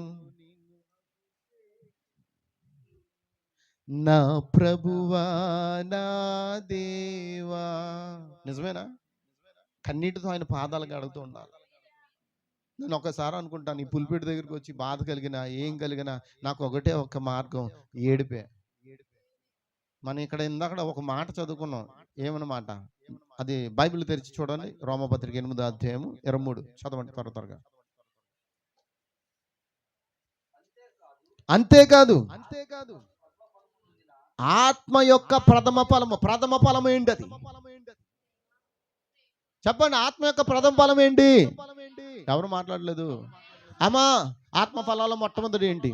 నా ప్రభువా నా దేవా. నిజమేనా? కన్నీటితో ఆయన పాదాలకు అడుగుతూ ఉండాలి. నేను ఒకసారి అనుకుంటాను, ఈ పులిపేట దగ్గరికి వచ్చి బాధ కలిగినా ఏం కలిగినా నాకు ఒకటే ఒక మార్గం, ఏడిపే. మనం ఇక్కడ ఇందాక ఒక మాట చదువుకున్నాం, ఏమన్నమాట? అది బైబిల్ తెరిచి చూడండి, రోమపత్రిక 8వ అధ్యాయము 23 చదవండి త్వరగా. అంతేకాదు ఆత్మ యొక్క ప్రథమ ఫలము ఏంటి? అది చెప్పండి. ఆత్మ యొక్క ప్రథమ ఫలం ఏంటి? ఎవరు మాట్లాడలేదు. అమ్మా, ఆత్మ ఫలాల మొట్టమొదటి ఏంటి?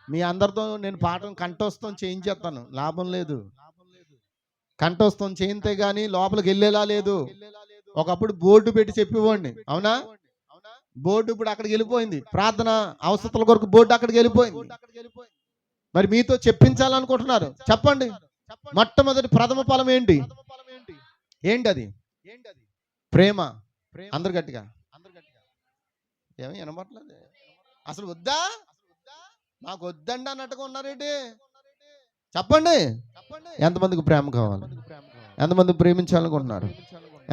మీ అందరితో నేను పాఠం కంఠస్థం చేయించేస్తాను, లాభం లేదు. కంఠస్థం చేయితే గానీ లోపలికి వెళ్ళేలా లేదు. ఒకప్పుడు బోర్డు పెట్టి చెప్పివ్వండి, అవునా? బోర్డు ఇప్పుడు అక్కడికి వెళ్ళిపోయింది. ప్రార్థన అవసరాల కొరకు బోర్డు అక్కడికి వెళ్ళిపోయింది. మరి మీతో చెప్పించాలనుకుంటున్నారు. చెప్పండి, మొట్టమొదటి ప్రథమ ఫలం ఏంటి? అది? ప్రేమ. అందరు గట్టిగా. ఏమీ వినబట్లేదు. అసలు వద్దా? మాకు వద్దండి అన్నట్టుగా ఉన్నారేంటి? చెప్పండి. ఎంతమందికి ప్రేమ కావాలి? ఎంతమంది ప్రేమించాలనుకుంటున్నారు?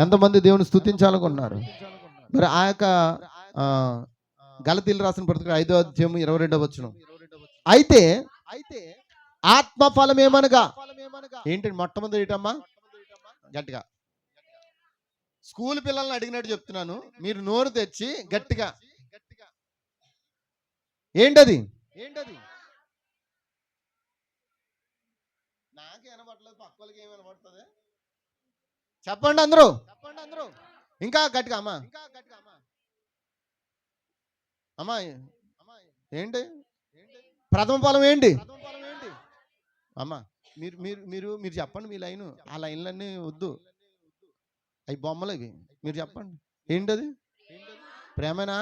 ఎంతమంది దేవుని స్తుతించాలనుకుంటున్నారు? మరి ఆ యొక్క గలతీయులకు రాసిన పత్రిక 5వ అధ్యాయం 22వ వచనం, అయితే ఆత్మఫలం ఏమనగా ఏంటండి? మొట్టమొదటి ఏంటమ్మా? గట్టిగా స్కూల్ పిల్లల్ని అడిగినట్టు చెప్తున్నాను, మీరు నోరు తెచ్చి గట్టిగా ఏంటది? నాకే వినబడలేదు, పక్క వాళ్ళకి ఏమి వినబడుతుంది? చెప్పండి అందరూ. ఇంకా గట్టిగా అమ్మా. అమ్మా ఏంటి ప్రథమ ఫలం ఏంటి? అమ్మా మీరు మీరు మీరు మీరు చెప్పండి. మీ లైన్, ఆ లైన్లన్నీ వద్దు, అవి బొమ్మలు ఇవి. మీరు చెప్పండి, ఏంటది? ప్రేమనా?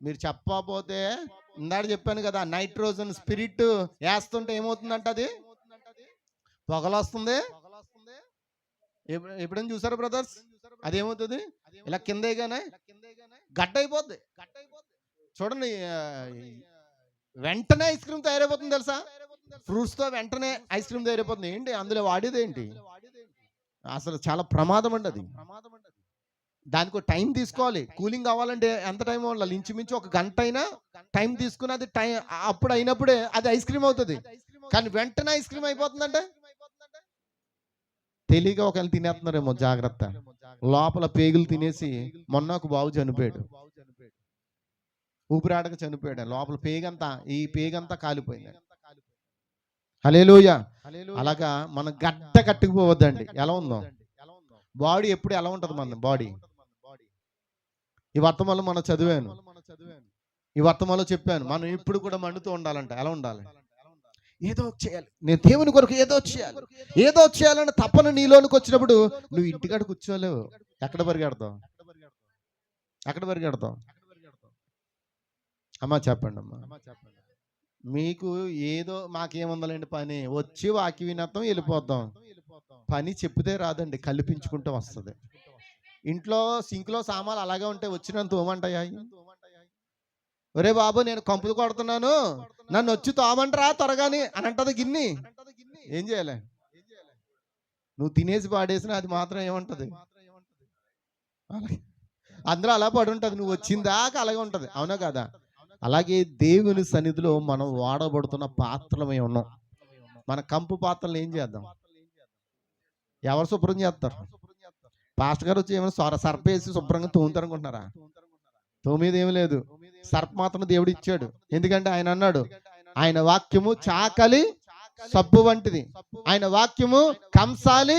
మీరు చెప్పకపోతే ఇందాక చెప్పాను కదా, నైట్రోజన్ స్పిరిట్ వేస్తుంటే ఏమవుతుందంట? అది పొగలు వస్తుంది. ఎప్పుడైనా చూసారా బ్రదర్స్? అదేమవుతుంది? ఇలా కింద గడ్డ అయిపోద్ది. చూడండి, వెంటనే ఐస్ క్రీమ్ తయారైపోతుంది తెలుసా? ఫ్రూట్స్ తో వెంటనే ఐస్ క్రీమ్ తయారైపోతుంది. ఏంటి అందులో వాడేది ఏంటి? అసలు చాలా ప్రమాదం అండి అది. దానికి టైం తీసుకోవాలి. కూలింగ్ అవ్వాలంటే ఎంత టైం అవ్వాలి? ఇంచుమించు 1 గంట అయినా టైం తీసుకుని అది టైం అప్పుడు అయినప్పుడే అది ఐస్ క్రీమ్ అవుతుంది. కానీ వెంటనే ఐస్ క్రీమ్ అయిపోతుందంటే తెలియక ఒకవేళ తినేస్తున్నారేమో, జాగ్రత్త. లోపల పేగులు తినేసి మొన్న ఒక బాబు చనిపోయాడు, ఊపిరాడక చనిపోయాడు. లోపల ఈ పేగంతా కాలిపోయింది. హల్లెలూయా. అలాగా మన గడ్డ కట్టుకుపోవద్దండి. ఎలా ఉందో బాడీ, ఎప్పుడు ఎలా ఉంటుంది మన బాడీ? ఈ వర్తమానంలో మనం చదివాను, ఈ వర్తమానంలో చెప్పాను, మనం ఇప్పుడు కూడా మండుతూ ఉండాలంట. ఎలా ఉండాలి? ఏదో చేయాలి, నేను దేవుని కొరకు ఏదో చేయాలని తప్పన నీలోనికి వచ్చినప్పుడు నువ్వు ఇంటికాడ కూర్చోలేవు. ఎక్కడ పరిగెడతావు? అమ్మా చెప్పండి. అమ్మా మీకు ఏదో మాకేముందలేండి పని, వచ్చి వాక్య వినత్తం వెళ్ళిపోతాం. పని చెప్తే రాదండి, కల్పించుకుంటూ వస్తుంది. ఇంట్లో సింక్లో సామాన్లు అలాగే ఉంటే వచ్చినంత తోమంటాయా? ఒరే బాబు, నేను కంపులు కొడుతున్నాను, నన్ను వచ్చి తోమంటరా త్వరగాని అని అంటది గిన్ని. ఏం చేయాలి? నువ్వు తినేసి పాడేసినా అది మాత్రం ఏముంటది, అలాగే అందరూ అలా పడి ఉంటుంది. నువ్వు వచ్చిందాకా అలాగే ఉంటది. అవునా కదా? అలాగే దేవుని సన్నిధిలో మనం వాడబడుతున్న పాత్రలమై ఉన్నాం. మన కంపు పాత్రలు ఏం చేద్దాం? ఎవరు శుభ్రం చేస్తారు? పాస్టర్ గారు వచ్చి ఏమైనా సర్పేసి శుభ్రంగా తోముతారు అనుకుంటున్నారా? తోమేది ఏమి లేదు. సర్ప మాత్రం దేవుడు ఇచ్చాడు. ఎందుకంటే ఆయన అన్నాడు, ఆయన వాక్యము చాకలి సబ్బు వంటిది, ఆయన వాక్యము కంసాలి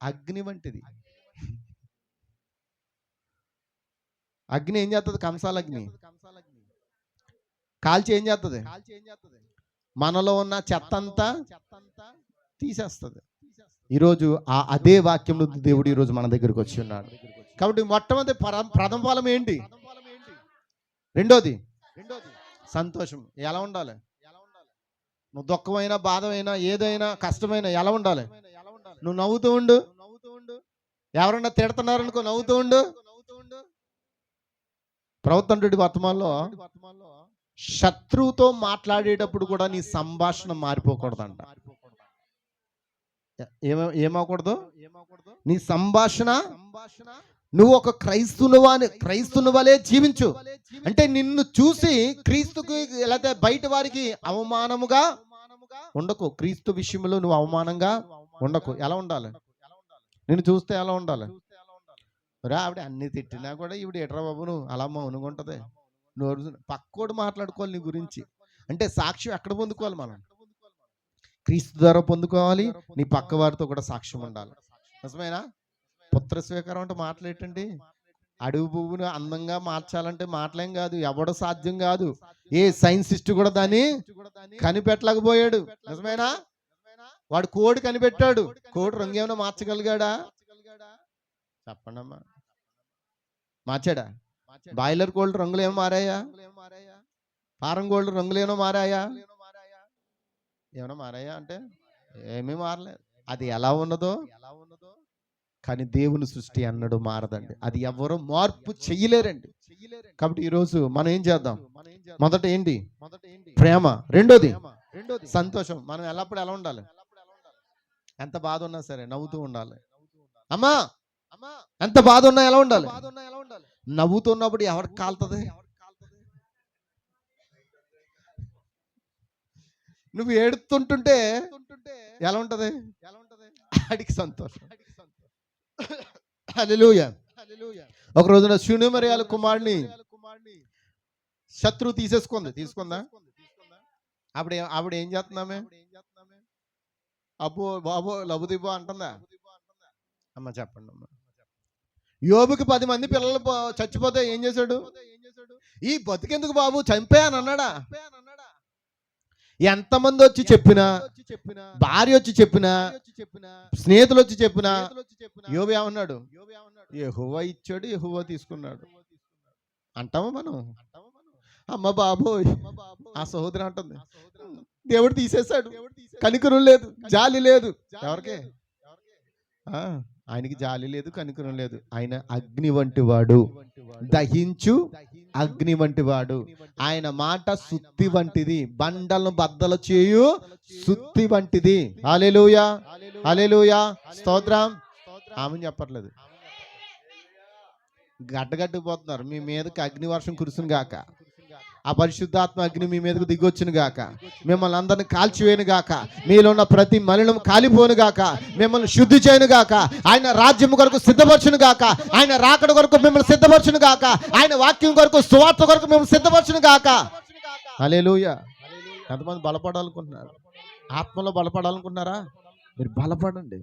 అగ్ని వంటిది. అగ్ని ఏం చేస్తుంది? కంసాల అగ్ని కాల్చి ఏం చేస్తుంది? మనలో ఉన్న చెత్త అంతా తీసేస్తుంది. ఈరోజు అదే వాక్యం దేవుడు ఈరోజు మన దగ్గరికి వచ్చి ఉన్నాడు. కాబట్టి మొట్టమొదటి ప్రథమ ఫలం ఏంటి? రెండోది సంతోషం. ఎలా ఉండాలి? నువ్వు దుఃఖమైనా, బాధమైనా, ఏదైనా కష్టమైనా ఎలా ఉండాలి? నువ్వు నవ్వుతూ ఉండు. ఎవరన్నా తిడుతున్నారనుకో, నవ్వుతూ ఉండు. ప్రవర్తన వర్తమానంలో శత్రువుతో మాట్లాడేటప్పుడు కూడా నీ సంభాషణ మారిపోకూడదంట. ఏమవకూడదు? నీ సంభాషణ, నువ్వు ఒక క్రైస్తుని వలె జీవించు. అంటే నిన్ను చూసి క్రీస్తుకి లేకపోతే బయట వారికి అవమానముగా ఉండకు. క్రీస్తు విషయంలో నువ్వు అవమానంగా ఉండకు. ఎలా ఉండాలి? నిన్ను చూస్తే ఎలా ఉండాలి? ఆవిడ అన్ని తిట్టినా కూడా ఈవిడ ఎట్రా బాబు నువ్వు అలా మౌనంగా ఉంటది. నోరు పక్కోడు మాట్లాడుకోవాలి నీ గురించి. అంటే సాక్ష్యం ఎక్కడ పొందుకోవాలి? మనం క్రీస్తు ద్వారా పొందుకోవాలి. నీ పక్క వారితో కూడా సాక్ష్యం ఉండాలి. నిజమేనా? పుత్ర స్వీకారం అంటే మాట్లాడేటండి. అడుగు పువ్వును అందంగా మార్చాలంటే మాటలేం కాదు, ఎవడో సాధ్యం కాదు. ఏ సైన్సిస్ట్ కూడా దాన్ని కనిపెట్టలేకపోయాడు. నిజమేనా? వాడు కోడి కనిపెట్టాడు, కోడి రంగు ఏమైనా మార్చగలిగాడా? చెప్పండి అమ్మా. మార్చాడా? బాయిలర్ కోల్డ్ రంగులు ఏమో మారాయా? ఫారం గోల్డ్ రంగులు ఏమో మారాయా? ఏమైనా మారాయా అంటే ఏమీ మారలేదు. అది ఎలా ఉన్నదో కానీ దేవుని సృష్టి అన్నడు మారదండి. అది ఎవరు మార్పు చెయ్యలేరండి. కాబట్టి ఈరోజు మనం ఏం చేద్దాం? మొదట ఏంటి? ప్రేమ. రెండోది సంతోషం. మనం ఎల్లప్పుడు ఎలా ఉండాలి? ఎంత బాధ ఉన్నా సరే నవ్వుతూ ఉండాలి. అమ్మా ఎంత బాధ ఉన్నా ఎలా ఉండాలి? నవ్వుతున్నప్పుడు ఎవరికి కాలుతుంది? నువ్వు ఏడుతుంటుంటే ఎలా ఉంటది? ఆడికి సంతోషం. హల్లెలూయా. ఒక రోజున శూన్యమరియాల కుమారుని శత్రువు తీసుకుందా? ఆవిడ ఏం చేస్తున్నామే? అబ్బో బాబో లబుదిబో అంటుందా? అమ్మ చెప్పండి అమ్మ. యోబుకి 10 మంది పిల్లలు చచ్చిపోతే ఏం చేశాడు? ఈ బతుకెందుకు బాబు, చంపేయని అన్నాడా? ఎంతమంది వచ్చి చెప్పినా, భార్య వచ్చి చెప్పినా, స్నేహితులు వచ్చి చెప్పినా, యోబు ఏమన్నాడు? యెహోవా ఇచ్చాడు, యెహోవా తీసుకున్నాడు అంటామా మనం? అమ్మ బాబోయ్, ఆ సహోదరి అంటుంది దేవుడు తీసేశాడు, కనికరం లేదు, జాలి లేదు. ఎవరికి? ఆయనకి జాలి లేదు, కనికరం లేదు. ఆయన అగ్ని వంటి వాడు, దహించు అగ్ని వంటి వాడు. ఆయన మాట సుత్తి వంటిది, బండలను బద్దలు చేయు సుత్తి వంటిది. హల్లెలూయా, హల్లెలూయా, స్తోత్రం. ఆమె చెప్పట్లేదు. గడ్డగట్టుకుపోతున్నారు. మీ మీదకి అగ్ని వర్షం కురుసును గాక, ఆ పరిశుద్ధాత్మ అగ్ని మీ మీదకు దిగొచ్చును గాక, మిమ్మల్ని అందరిని కాల్చివేయను గాక, మీలో ఉన్న ప్రతి మలినం కాలిపోను గాక, మిమ్మల్ని శుద్ధి చేయను గాక, ఆయన రాజ్యం కొరకు సిద్ధపరచును గాక, ఆయన రాకడ కొరకు మిమ్మల్ని సిద్ధపరచును గాక, ఆయన వాక్యం కొరకు, సువార్త కొరకు మిమ్మల్ని సిద్ధపరచును గాక. హల్లెలూయా. ఎంతమంది బలపడాలనుకుంటున్నారు? ఆత్మలో బలపడాలనుకుంటున్నారా? మీరు బలపడండి.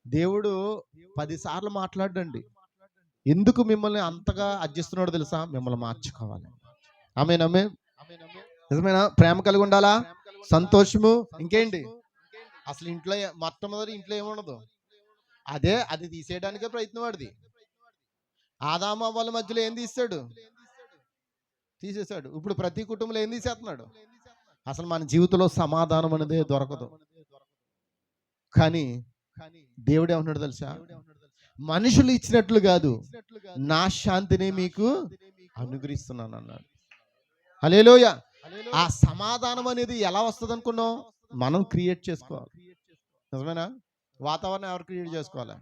దేవుడు 10 సార్లు మాట్లాడండి. ఎందుకు మిమ్మల్ని అంతగా అర్జిస్తున్నాడో తెలుసా? మిమ్మల్ని మార్చుకోవాలి. ఆమేన్, ఆమేన్. నిజమేనా? ప్రేమ కలిగి ఉండాలా, సంతోషము. ఇంకేంటి? అసలు ఇంట్లో మొట్టమొదటి ఇంట్లో ఏముండదు, అది తీసేయడానికే ప్రయత్నం వాడిది. ఆదాము వాళ్ళ మధ్యలో ఏం తీసేశాడు. ఇప్పుడు ప్రతి కుటుంబంలో ఏం తీసేస్తున్నాడు? అసలు మన జీవితంలో సమాధానం అనేది దొరకదు. కానీ దేవుడు ఏమన్నాడు తెలుసా? మనుషులు ఇచ్చినట్లు కాదు, నా శాంతిని మీకు అనుగ్రహిస్తున్నాను అన్నాడు. హల్లెలూయా. ఆ సమాధానం అనేది ఎలా వస్తుంది అనుకున్నాం? మనం క్రియేట్ చేసుకోవాలి. నిజమేనా? వాతావరణం ఎవరు క్రియేట్ చేసుకోవాలి?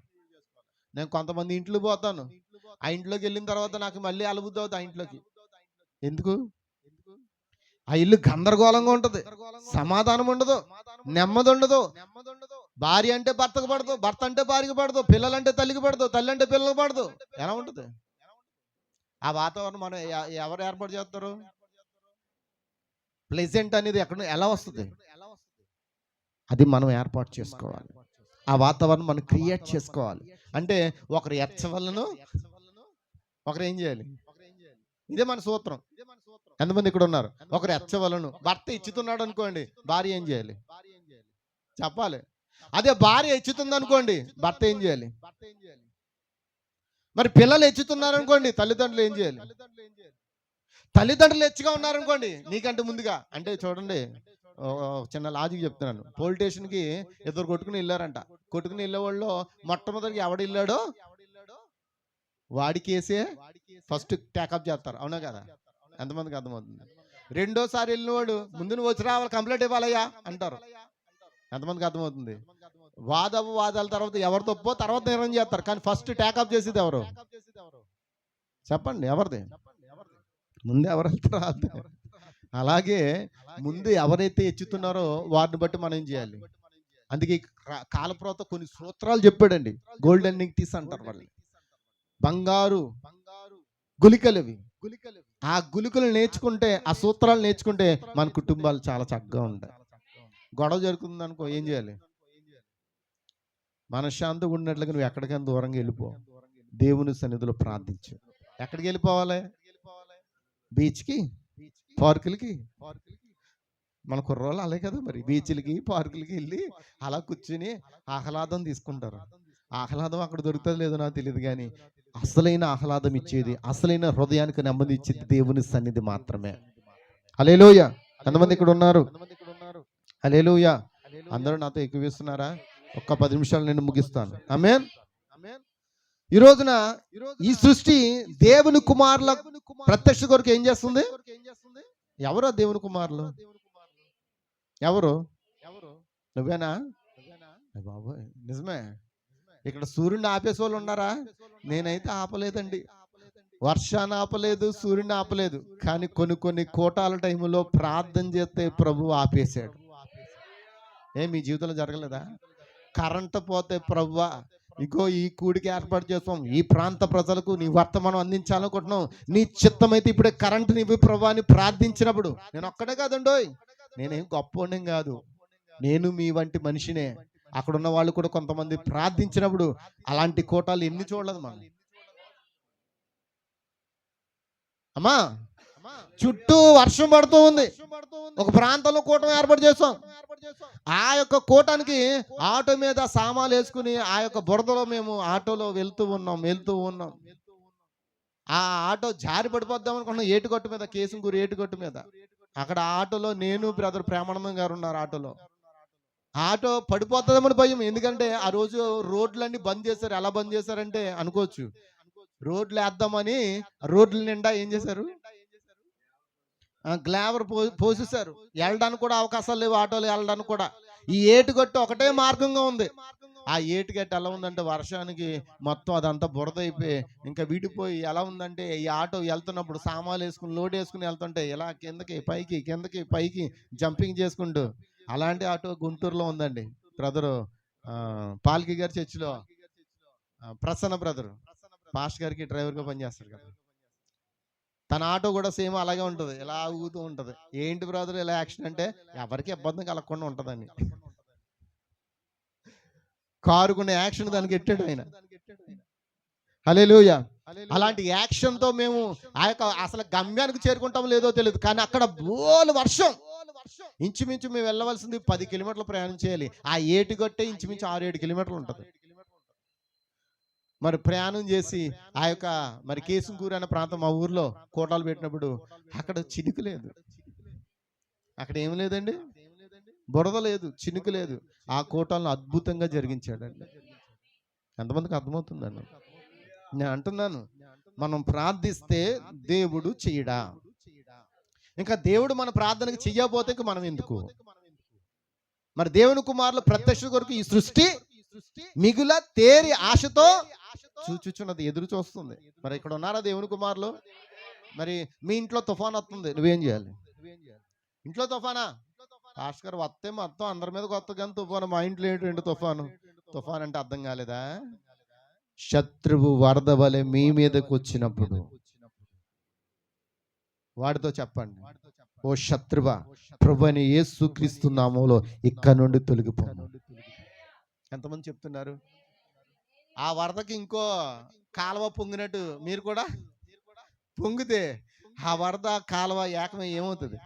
నేను కొంతమంది ఇంట్లో పోతాను, ఆ ఇంట్లోకి వెళ్ళిన తర్వాత నాకు మళ్ళీ అలబుద్ధి అవుతుంది ఆ ఇంట్లోకి. ఎందుకు? ఆ ఇల్లు గందరగోళంగా ఉంటది, సమాధానం ఉండదు, నెమ్మది ఉండదు. భార్య అంటే భర్తకు పడదు, భర్త అంటే భార్యకు పడదు, పిల్లలంటే తల్లికి పడదు, తల్లి అంటే పిల్లలకు పడదు. ఎలా ఉంటుంది ఆ వాతావరణం? మనం ఎవరు ఏర్పాటు చేస్తారు? ప్లెజెంట్ అనేది ఎక్కడ ఎలా వస్తుంది? అది మనం ఏర్పాటు చేసుకోవాలి. ఆ వాతావరణం మనం క్రియేట్ చేసుకోవాలి. అంటే ఒకరు ఎచ్చవలను ఒకరు ఏం చేయాలి? ఇదే మన సూత్రం. ఎంతమంది ఇక్కడ ఉన్నారు? ఒకరు ఎచ్చవలను. భర్త ఇచ్చుతున్నాడు అనుకోండి, భార్య ఏం చేయాలి? చెప్పాలి. అదే భార్య ఇచ్చుతుంది అనుకోండి, భర్త ఏం చేయాలి? మరి పిల్లలు ఎచ్చుతున్నారు అనుకోండి, తల్లిదండ్రులు ఏం చేయాలి? తల్లిదండ్రులు ఎచ్చుగా ఉన్నారనుకోండి, నీకంటే ముందుగా. అంటే చూడండి, చిన్న లాజిక్ చెప్తున్నాను. పోలీస్ స్టేషన్కి ఇద్దరు కొట్టుకుని వెళ్ళారంట. కొట్టుకుని వెళ్ళేవాళ్ళు మొట్టమొదటి ఎవడు వెళ్ళాడో వాడి కేసే ఫస్ట్ టేకప్ చేస్తారు. అవునా కదా? ఎంతమందికి అర్థమవుతుంది? రెండోసారి వెళ్ళినవాడు ముందు నువ్వు వచ్చి రావాలి, కంప్లైంట్ ఇవ్వాలయ్యా అంటారు. ఎంతమందికి అర్థమవుతుంది? వాదాల తర్వాత ఎవరు తప్పో తర్వాత నిర్ణయం చేస్తారు, కానీ ఫస్ట్ టేకప్ చేసేది ఎవరు? చెప్పండి, ఎవరిది? ముందు ఎవరు వెళ్తారో. అలాగే ముందు ఎవరైతే ఎచ్చుతున్నారో వారిని బట్టి మనం ఏం చేయాలి? అందుకే కాలప్రవత కొన్ని సూత్రాలు చెప్పాడండి. గోల్డెన్ నిక్టీస్ అంటారు వాళ్ళు, బంగారు గుళికలవి. ఆ గుళికలు నేర్చుకుంటే, ఆ సూత్రాలు నేర్చుకుంటే మన కుటుంబాలు చాలా చక్కగా ఉంటాయి. గొడవ జరుగుతుంది అనుకో, ఏం చేయాలి? మనశ్శాంతిగా ఉన్నట్లుగా నువ్వు ఎక్కడికైనా దూరంగా వెళ్ళిపో, దేవుని సన్నిధిలో ప్రార్థించు. ఎక్కడికి వెళ్ళిపోవాలి? బీచ్కి, పార్కులకి. మన కుర్రోళ్ళు అలాగే కదా మరి, బీచ్లకి పార్కులకి వెళ్ళి అలా కూర్చుని ఆహ్లాదం తీసుకుంటారు. ఆహ్లాదం అక్కడ దొరుకుతుంది లేదో నాకు తెలియదు, కానీ అసలైన ఆహ్లాదం ఇచ్చేది, అసలైన హృదయానికి నెమ్మది ఇచ్చేది దేవుని సన్నిధి మాత్రమే. హల్లెలూయా. ఎంతమంది ఇక్కడ ఉన్నారు? హల్లెలూయా. అందరూ నాతో ఎక్కువేస్తున్నారా? ఒక్క 10 నిమిషాలు నేను ముగిస్తాను. ఆమేన్. ఈ రోజున ఈ సృష్టి దేవుని కుమారుల ప్రత్యక్ష కొరకు ఏం చేస్తుంది? ఎవరో దేవుని కుమారులు? ఎవరు? నువ్వేనా? బాబోయ్, నిజమే. ఇక్కడ సూర్యుడిని ఆపేసే వాళ్ళు ఉన్నారా? నేనైతే ఆపలేదండి. వర్షాన్ని ఆపలేదు, సూర్యుని ఆపలేదు, కానీ కొన్ని కోటాల టైంలో ప్రార్థన చేస్తే ప్రభు ఆపేశాడు. మీ జీవితంలో జరగలేదా? కరెంటు పోతే ప్రభువా ఇగో ఈ కూడికి ఏర్పాటు చేస్తాం, ఈ ప్రాంత ప్రజలకు నీ వర్తమానం అందించాలనుకుంటున్నాం, నీ చిత్తమైతే ఇప్పుడే కరెంటు నీవు ప్రభువా అని ప్రార్థించినప్పుడు, నేను ఒక్కడే కాదండోయ్, నేనేం గొప్పవాడిని కాదు, నేను మీ వంటి మనిషినే. అక్కడ ఉన్న వాళ్ళు కూడా కొంతమంది ప్రార్థించినప్పుడు అలాంటి కోటాలు ఎన్ని చూడలేదు మనం. అమ్మా, చుట్టూ వర్షం పడుతూ ఉంది, ఒక ప్రాంతంలో కూటం ఏర్పాటు చేస్తాం. ఆ యొక్క కూటానికి ఆటో మీద సామాన్లు వేసుకుని ఆ యొక్క బురదలో మేము ఆటోలో వెళ్తూ ఉన్నాం. ఆ ఆటో జారి పడిపోద్దాం అనుకున్నాం, ఏటుగట్టు మీద, కేసుంగూరు ఏటుగట్టు మీద. అక్కడ ఆటోలో నేను బ్రదర్ ప్రేమానందం గారు ఉన్నారు. ఆటో పడిపోతుందేమని భయం. ఎందుకంటే ఆ రోజు రోడ్లన్నీ బంద్ చేశారు. ఎలా బంద్ చేశారంటే అనుకోవచ్చు, రోడ్లు వేద్దామని రోడ్ల నిండా ఏం చేశారు? గ్లావర్ పోసేశారు. వెళ్ళడానికి కూడా అవకాశాలు లేవు, ఆటోలు వెళ్ళడానికి కూడా. ఈ ఏటుగట్టు ఒకటే మార్గంగా ఉంది. ఆ ఏటుగట్టు ఎలా ఉందంటే వర్షానికి మొత్తం అదంతా బురద అయిపోయి ఇంకా విడిపోయి ఎలా ఉందంటే, ఈ ఆటో వెళ్తున్నప్పుడు సామాన్లు వేసుకుని లోడ్ వేసుకుని వెళ్తుంటే ఇలా కిందకి పైకి జంపింగ్ చేసుకుంటూ, అలాంటి ఆటో గుంటూరులో ఉందండి. బ్రదరు పాల్కి గారి చర్చిలో ప్రసన్న బ్రదరు పాస్టర్ గారికి డ్రైవర్గా పనిచేస్తారు కదా, తన ఆటో కూడా సేమ్ అలాగే ఉంటుంది, ఇలా ఊగుతూ ఉంటుంది. ఏంటి బ్రదర్ ఇలా యాక్షన్ అంటే, ఎవరికి ఇబ్బంది కలగకుండా ఉంటుందని కారుకునే యాక్షన్ దానికి ఎట్టాడు ఆయన. హల్లెలూయా. అలాంటి యాక్షన్ తో మేము ఆ యొక్క అసలు గమ్యానికి చేరుకుంటాం లేదో తెలియదు, కానీ అక్కడ బోలు వర్షం. ఇంచుమించు మేము వెళ్ళవలసింది 10 కిలోమీటర్లు ప్రయాణం చేయాలి. ఆ ఏటుగట్టే ఇంచుమించు 6-7 కిలోమీటర్లు ఉంటుంది. మరి ప్రయాణం చేసి ఆ యొక్క మరి కేసుంకూరు అనే ప్రాంతం మా ఊర్లో కోటాలు పెట్టినప్పుడు అక్కడ చినుకు లేదు, అక్కడ ఏం లేదండి, బురద లేదు, చినుకు లేదు. ఆ కోటాలను అద్భుతంగా జరిగించాడండి. ఎంతమందికి అర్థమవుతుందండి? నేను అంటున్నాను, మనం ప్రార్థిస్తే దేవుడు చెయ్యడా? ఇంకా దేవుడు మన ప్రార్థనకి చెయ్యకపోతే ఇంక మనం ఎందుకు? మరి దేవుని కుమారుల ప్రత్యక్ష కొరకు ఈ సృష్టి మిగుల తేరి ఆశతో చూచుచున్నది, ఎదురు చూస్తుంది. మరి ఇక్కడ ఉన్నారా దేవుని కుమారులు? మరి మీ ఇంట్లో తుఫాన్ వస్తుంది, నువ్వేం చేయాలి? ఇంట్లో తుఫానా? పాస్టర్ గారు వస్తే మొత్తం అందరి మీద కొత్త కానీ తుఫాను, మా ఇంట్లో ఏంటంటే తుఫాను. తుఫాన్ అంటే అర్థం కాలేదా? శత్రువు వరద వలె మీ మీదకి వచ్చినప్పుడు వాడితో చెప్పండి, ఓ శత్రువా, ప్రభువైన యేసుక్రీస్తు నామములో ఇక్కడ నుండి తొలగిపో. ఎంతమంది చెప్తున్నారు? ఆ వరదకి ఇంకో కాలువ పొంగినట్టు మీరు కూడా పొంగితే ఆ వరద కాలువ ఏకమై ఏమవుతుంది?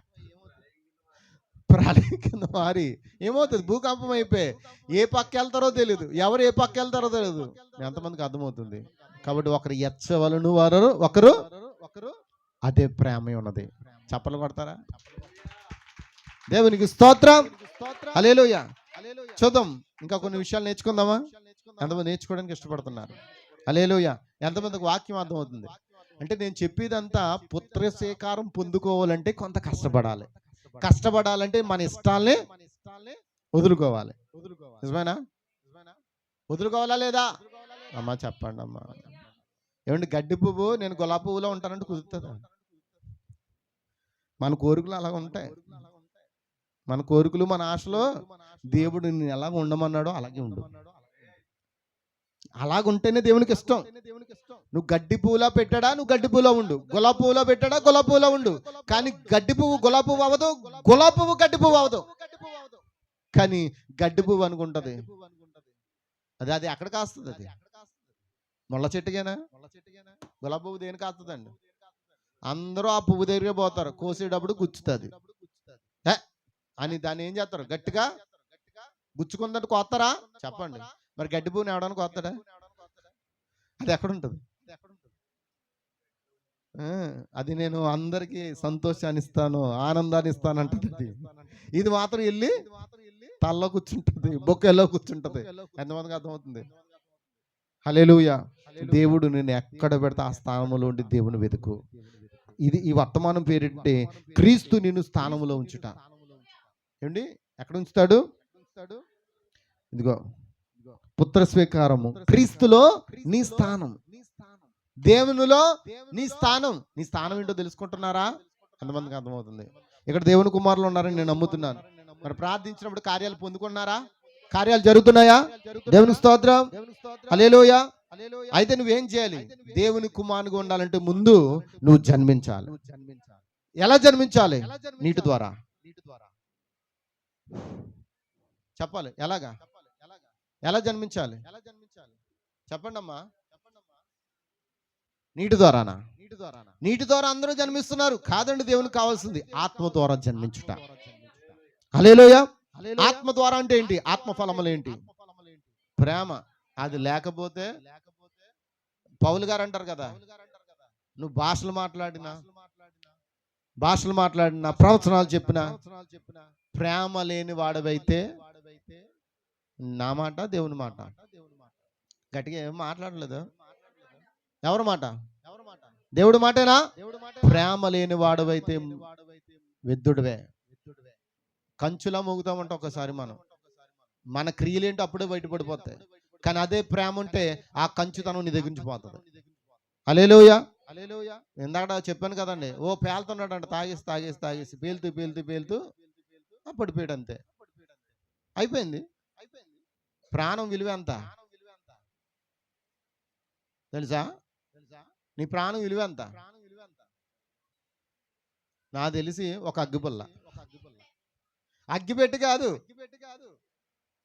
ప్రాణం కింద మారి ఏమవుతుంది? భూకంపం అయిపోయి ఏ పక్క వెళ్తారో తెలియదు, ఎవరు ఏ పక్క వెళ్తారో తెలియదు. ఎంతమందికి అర్థమవుతుంది? కాబట్టి ఒకరు ఎచ్చవలను వారు ఒకరు అదే ప్రేమ ఉన్నది. చప్పలు కొడతారా? దేవునికి స్తోత్రం, హల్లెలూయా. చూద్దాం, ఇంకా కొన్ని విషయాలు నేర్చుకుందామా? ఎంతమంది నేర్చుకోవడానికి ఇష్టపడుతున్నారు? హల్లెలూయా. ఎంతమందికి వాక్యం అర్థమవుతుంది? అంటే నేను చెప్పేదంతా పుత్రశేఖరం పొందుకోవాలంటే కొంత కష్టపడాలి. కష్టపడాలంటే మన ఇష్టాల్ని వదులుకోవాలి. నిజమేనా? వదులుకోవాలా లేదా? అమ్మా చెప్పండి అమ్మా. ఏమండి, గడ్డి పువ్వు నేను గులాబీ పువ్వులో ఉంటానంటే కుదురుతుందా? మన కోరికలు అలా ఉంటాయి. మన కోరికలు, మన ఆశలో దేవుడు నిన్ను ఎలా ఉండమన్నాడో అలాగే ఉండు. అలాగుంటేనే దేవునికి ఇష్టం. నువ్వు గడ్డి పువ్వులా పెట్టాడా, నువ్వు గడ్డి పువ్వులో ఉండు. గులాబీ పువ్వులో పెట్టాడా, గులాబీ పువ్వులో ఉండు. కానీ గడ్డి పువ్వు గులాబీ పువ్వు అవ్వదు, గులాబీ పువ్వు గడ్డి పువ్వు అవ్వదు. కానీ గడ్డి పువ్వు అనుకుంటది. అది ఎక్కడ కాస్తుంది? అది ముళ్ళ చెట్టుకేనా? గులాబీ పువ్వు దేని కాస్తుందండి? అందరూ ఆ పువ్వు దగ్గరే పోతారు, కోసేటప్పుడు గుచ్చుతుంది అని దాన్ని ఏం చేస్తారు? గట్టిగా గుచ్చుకుందంటే కోస్తారా? చెప్పండి. మరి గడ్డి పువ్వుని ఎవడానికి కోస్తాడా? అది ఎక్కడుంటుంది? అది నేను అందరికీ సంతోషాన్ని ఇస్తాను, ఆనందాన్ని ఇస్తాను అంటుంది. ఇది మాత్రం వెళ్ళి తల్లో కూర్చుంటుంది, బొక్కెల్లో కూర్చుంటుంది. ఎంతమందికి అర్థమవుతుంది? హల్లెలూయా. దేవుడు నేను ఎక్కడ పెడితే ఆ స్థానంలో ఉండి దేవుని వెతుకు. ఇది ఈ వర్తమానం పేరేంటే క్రీస్తు నిన్ను స్థానంలో ఉంచుట. ఏమండి, ఎక్కడ ఉంచుతాడు? ఇదిగో పుత్ర స్వీకారము, క్రీస్తులో నీ స్థానం, దేవునిలో నీ స్థానం. నీ స్థానం ఏంటో తెలుసుకుంటున్నారా? ఎంతమందికి అర్థమవుతుంది? ఇక్కడ దేవుని కుమారులు ఉన్నారని నేను నమ్ముతున్నాను. మరి ప్రార్థించినప్పుడు కార్యాలు పొందుకున్నారా? కార్యాలు జరుగుతున్నాయా? దేవునికి స్తోత్రం, హల్లెలూయా. అయితే నువ్వేం చేయాలి? దేవుని కుమారునిగా ఉండాలంటే ముందు నువ్వు జన్మించాలి. ఎలా జన్మించాలి? నీటి ద్వారా. చెప్పాలి ఎలాగా? ఎలా జన్మించాలి చెప్పండి అమ్మా. నీటి ద్వారానా? నీటి ద్వారా అందరూ జన్మిస్తున్నారు కాదండి. దేవునికి కావాల్సింది ఆత్మ ద్వారా జన్మించుట. హల్లెలూయా. ఆత్మ ద్వారా అంటే ఏంటి? ఆత్మ ఫలములు ఏంటి? ప్రేమ. అది లేకపోతే పౌలు గారు అంటారు కదా, నువ్వు భాషలు మాట్లాడినా ప్రవచనాలు చెప్పినా ప్రేమ లేని వాడవైతే నా మాట దేవుని మాట. గట్టిగా ఏం మాట్లాడలేదు. ఎవరి మాట? దేవుడి మాటేనా? ప్రేమ లేని వాడవైతే వెద్దుడివే. కంచులా మోగుతామంటే ఒకసారి మన క్రియలేంటో అప్పుడే బయటపడిపోతాయి. కానీ అదే ప్రేమ ఉంటే ఆ కంచుతనం నీ దగ్గర నుంచి పోతుంది. హల్లెలూయా. ఇందాక చెప్పాను కదండి, ఓ పేలుతున్నాడంట, తాగేసి పేలుతూ పడిపోయాడు. అంతే, అయిపోయింది. ప్రాణం విలువ ఎంత తెలుసా? నీ ప్రాణం విలువ ఎంత? నాకు తెలిసి ఒక అగ్గిపుల్ల, అగ్గిపెట్టి కాదు,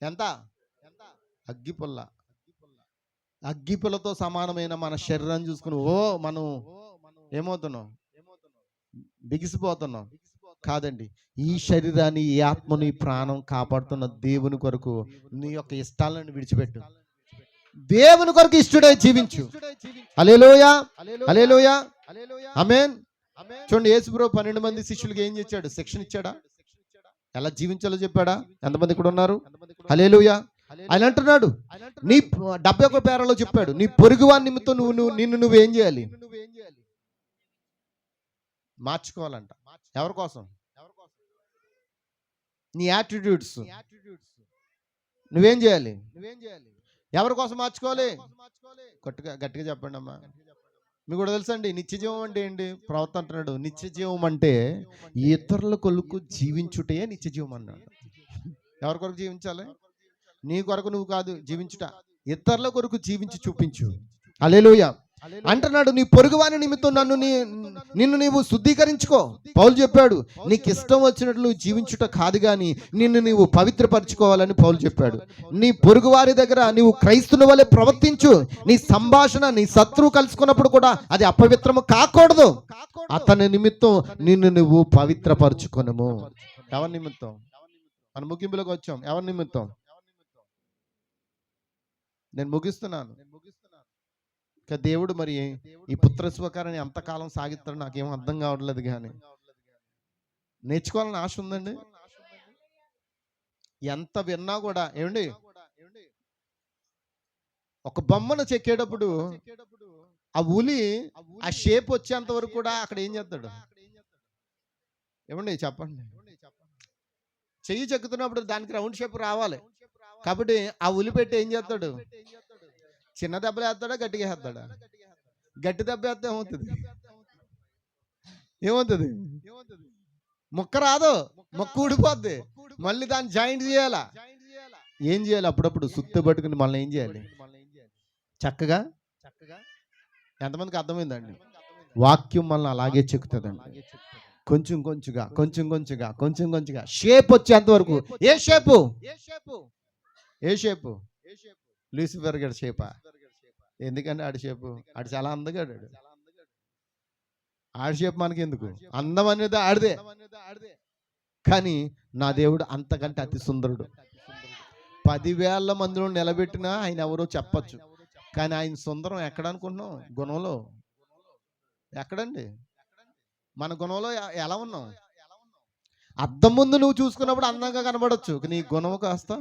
ఎంత? అగ్గిపుల్లతో సమానమైన మన శరీరాన్ని చూసుకుని మనం ఏమవుతున్నాం? బిగిసిపోతున్నాం. కాదండి, ఈ శరీరాన్ని, ఈ ఆత్మని, ప్రాణం కాపాడుతున్న దేవుని కొరకు నీ యొక్క ఇష్టాలను విడిచిపెట్టు. దేవుని కొరకు ఇష్టడై జీవించు. హల్లెలూయా, హల్లెలూయా, ఆమేన్. చూడండి, యేసుప్రభు 12 మంది శిష్యులకు ఏం చేశాడు? శిక్షణ ఇచ్చాడా? ఎలా జీవించాలో చెప్పాడా? ఎంతమంది ఇక్కడ ఉన్నారు? హల్లెలూయా. ఆయన అంటున్నాడు, నీ 71 పేరాలో చెప్పాడు, నీ పొరుగువాని నిమిత్తం నువ్వేం చేయాలి? మార్చుకోవాలంట. ఎవరి కోసం? నీ యాటిట్యూడ్స్. నువ్వేం చేయాలి? ఎవరి కోసం మార్చుకోవాలి? గట్టిగా చెప్పండి అమ్మా. మీకు కూడా తెలుసండి నిత్య జీవం అంటే ఏంటి? ప్రవక్త అంటున్నాడు నిత్య జీవం అంటే ఇతరుల కొరకు జీవించుటే నిత్య జీవం అన్నాడు. ఎవరి కొరకు జీవించాలి? నీ కొరకు నువ్వు కాదు జీవించుట, ఇతరుల కొరకు జీవించి చూపించు. హల్లెలూయా అంటున్నాడు. నీ పొరుగువాని నిమిత్తం నిన్ను నీవు శుద్ధీకరించుకో. పౌలు చెప్పాడు నీకు ఇష్టం వచ్చినట్లు నువ్వు జీవించుట కాదు కానీ నిన్ను నీవు పవిత్రపరచుకోవాలని పౌలు చెప్పాడు. నీ పొరుగువారి దగ్గర నీవు క్రైస్తుని వలె ప్రవర్తించు. నీ సంభాషణ నీ శత్రువు కలుసుకున్నప్పుడు కూడా అది అపవిత్రము కాకూడదు. అతని నిమిత్తం నిన్ను నువ్వు పవిత్రపరచుకొనుము. ఎవరి నిమిత్తం? మన ముగింపులోకి వచ్చాం. ఎవరి నిమిత్తం? నేను ముగిస్తున్నాను. దేవుడు మరి ఈ పుత్ర స్వకారాన్ని ఎంతకాలం సాగిస్తాడు నాకేం అర్థం కావట్లేదు, కానీ నేర్చుకోవాలని ఆశ ఉందండి. ఎంత విన్నా కూడా ఏమండి, ఒక బొమ్మను చెక్కేటప్పుడు ఆ ఉలి ఆ షేప్ వచ్చేంత వరకు కూడా అక్కడ ఏం చేస్తాడు? ఏమండి చెప్పండి. చెయ్యి చెక్కుతున్నప్పుడు దానికి రౌండ్ షేప్ రావాలి కాబట్టి ఆ ఉలి పెట్టి ఏం చేస్తాడు? చిన్న దెబ్బలు వేస్తాడా గట్టిగా వేస్తాడా? గట్టి దెబ్బ వేస్తే ఏమవుతుంది? ముక్క రాదు, మొక్క ఊడిపోద్ది. మళ్ళీ దాన్ని జాయింట్ చేయాలా? ఏం చేయాలి? అప్పుడప్పుడు సుత్తి పట్టుకుని మళ్ళీ ఏం చేయాలి? చక్కగా ఎంతమందికి అర్థమైందండి? వాక్యం మళ్ళీ అలాగే చెక్కుతుందండి. కొంచెం కొంచెంగా షేప్ వచ్చేంత వరకు. ఏ షేపు? లూసిఫర్ గడి షేపా? ఎందుకంటే ఆడి షేపు ఆడు చాలా అందగాడు. ఆడి షేప్ మనకి ఎందుకు? అందం అనేది ఆడిదే, కానీ నా దేవుడు అంతకంటే అతి సుందరుడు. 10,000 మందిలో నిలబెట్టినా ఆయన ఎవరో చెప్పచ్చు, కానీ ఆయన సుందరం ఎక్కడ అనుకుంటున్నాం? గుణంలో. ఎక్కడండి? మన గుణంలో ఎలా ఉన్నాం? అద్దం ముందు నువ్వు చూసుకున్నప్పుడు అందంగా కనబడచ్చు, నీ గుణం కాస్త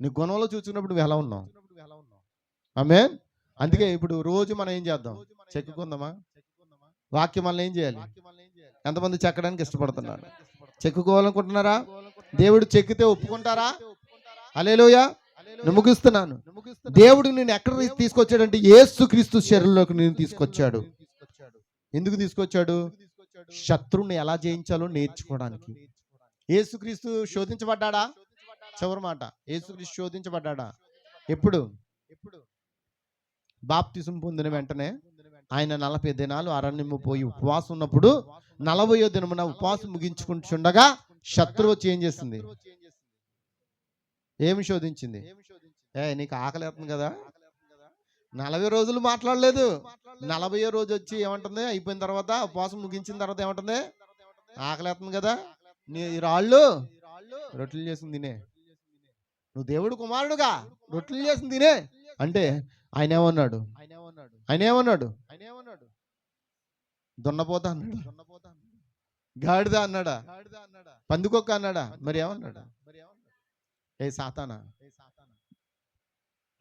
నీ గుణంలో చూసుకున్నప్పుడు నువ్వు ఎలా ఉన్నావు? ఆమేన్. అందుకే ఇప్పుడు రోజు మనం ఏం చేద్దాం? చెక్కుకుందామా? వాక్యం వల్ల ఏం చేయాలి? ఎంతమంది చెక్కడానికి ఇష్టపడుతున్నారు? చెక్కుకోవాలనుకుంటున్నారా? దేవుడు చెక్కితే ఒప్పుకుంటారా? హల్లెలూయా. నేను ముగిస్తున్నాను. దేవుడు నిన్ను ఎక్కడ తీసుకొచ్చాడంటే యేసుక్రీస్తు శరీరంలోకి నేను తీసుకొచ్చాడు. ఎందుకు తీసుకొచ్చాడు? శత్రువుని ఎలా జయించాలో నేర్చుకోవడానికి. యేసుక్రీస్తు శోధించబడ్డాడా? చివరి మాట, యేసుక్రీస్తు శోధించబడ్డాడా? ఎప్పుడు? బాప్తిసం పొందిన వెంటనే ఆయన 40 దినాలు అరణ్యము పోయి ఉపవాసం ఉన్నప్పుడు 40వ దినమున ఉపవాసం ముగించుకుంటుండగా శత్రువు వచ్చి ఏం చేసింది? ఏమి శోధించింది? నీకు ఆకలి అవుతుంది కదా? 40 రోజులు మాట్లాడలేదు. 40వ రోజు వచ్చి ఏమంటుంది? అయిపోయిన తర్వాత ఉపవాసం ముగించిన తర్వాత ఏమంటుంది? ఆకలి అవుతుంది కదా, నీ రాళ్ళు రొట్టెలు చేసింది తినే. నువ్వు దేవుడు కుమారుడుగా రొట్టెలు చేసింది తినే అంటే ఆయన ఏమన్నాడు? దున్నపోతా అన్నాడు, గాడిద అన్నాడా, పందికొక్క అన్నాడా? మరి ఏమన్నాడు? ఏ సాతానా,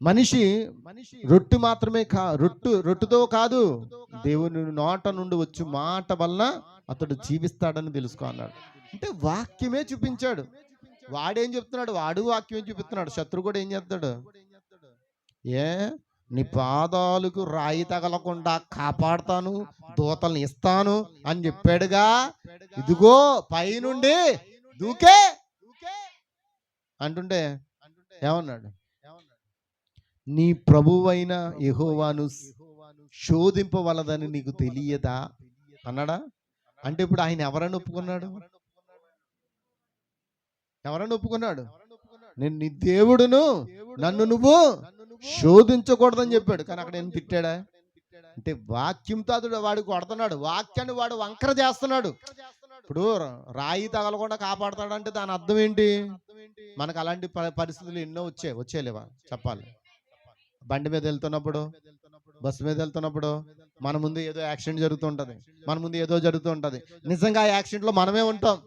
మనిషి రొట్టె మాత్రమే రొట్టెతో కాదు, దేవుని నోట నుండి వచ్చి మాట వలన అతడు జీవిస్తాడని తెలుసుకో అన్నాడు. అంటే వాక్యమే చూపించాడు. వాడేం చెప్తున్నాడు? వాడు వాక్యమే చూపిస్తున్నాడు. శత్రువు కూడా ఏం చేస్తాడు? నీ పాదాలకు రాయి తగలకుండా కాపాడుతాను, దూతల్ని ఇస్తాను అని చెప్పాడుగా. ఇదిగో పైనుండి దూకే అంటుంటే ఏమన్నాడు? నీ ప్రభువైన యెహోవాను శోధింపవలదని నీకు తెలియదా అన్నాడా? అంటే ఇప్పుడు ఆయన ఎవరని ఒప్పుకున్నాడు? నేను నీ దేవుడును, నన్ను నువ్వు శోధించకూడదని చెప్పాడు. కానీ అక్కడ ఏం తిట్టాడా? అంటే వాక్యంతో అతడు వాడు కొడుతున్నాడు, వాక్యాన్ని వాడు వంకర చేస్తున్నాడు. ఇప్పుడు రాయి తగలకుండా కాపాడుతాడంటే దాని అర్థం ఏంటి? మనకు అలాంటి పరిస్థితులు ఎన్నో వచ్చేలేవా చెప్పాలి. బండి మీద వెళ్తున్నప్పుడు, బస్సు మీద వెళ్తున్నప్పుడు మన ముందు ఏదో యాక్సిడెంట్ జరుగుతుంటది, మన ముందు ఏదో జరుగుతుంటది. నిజంగా ఆ యాక్సిడెంట్ లో మనమే ఉంటాం,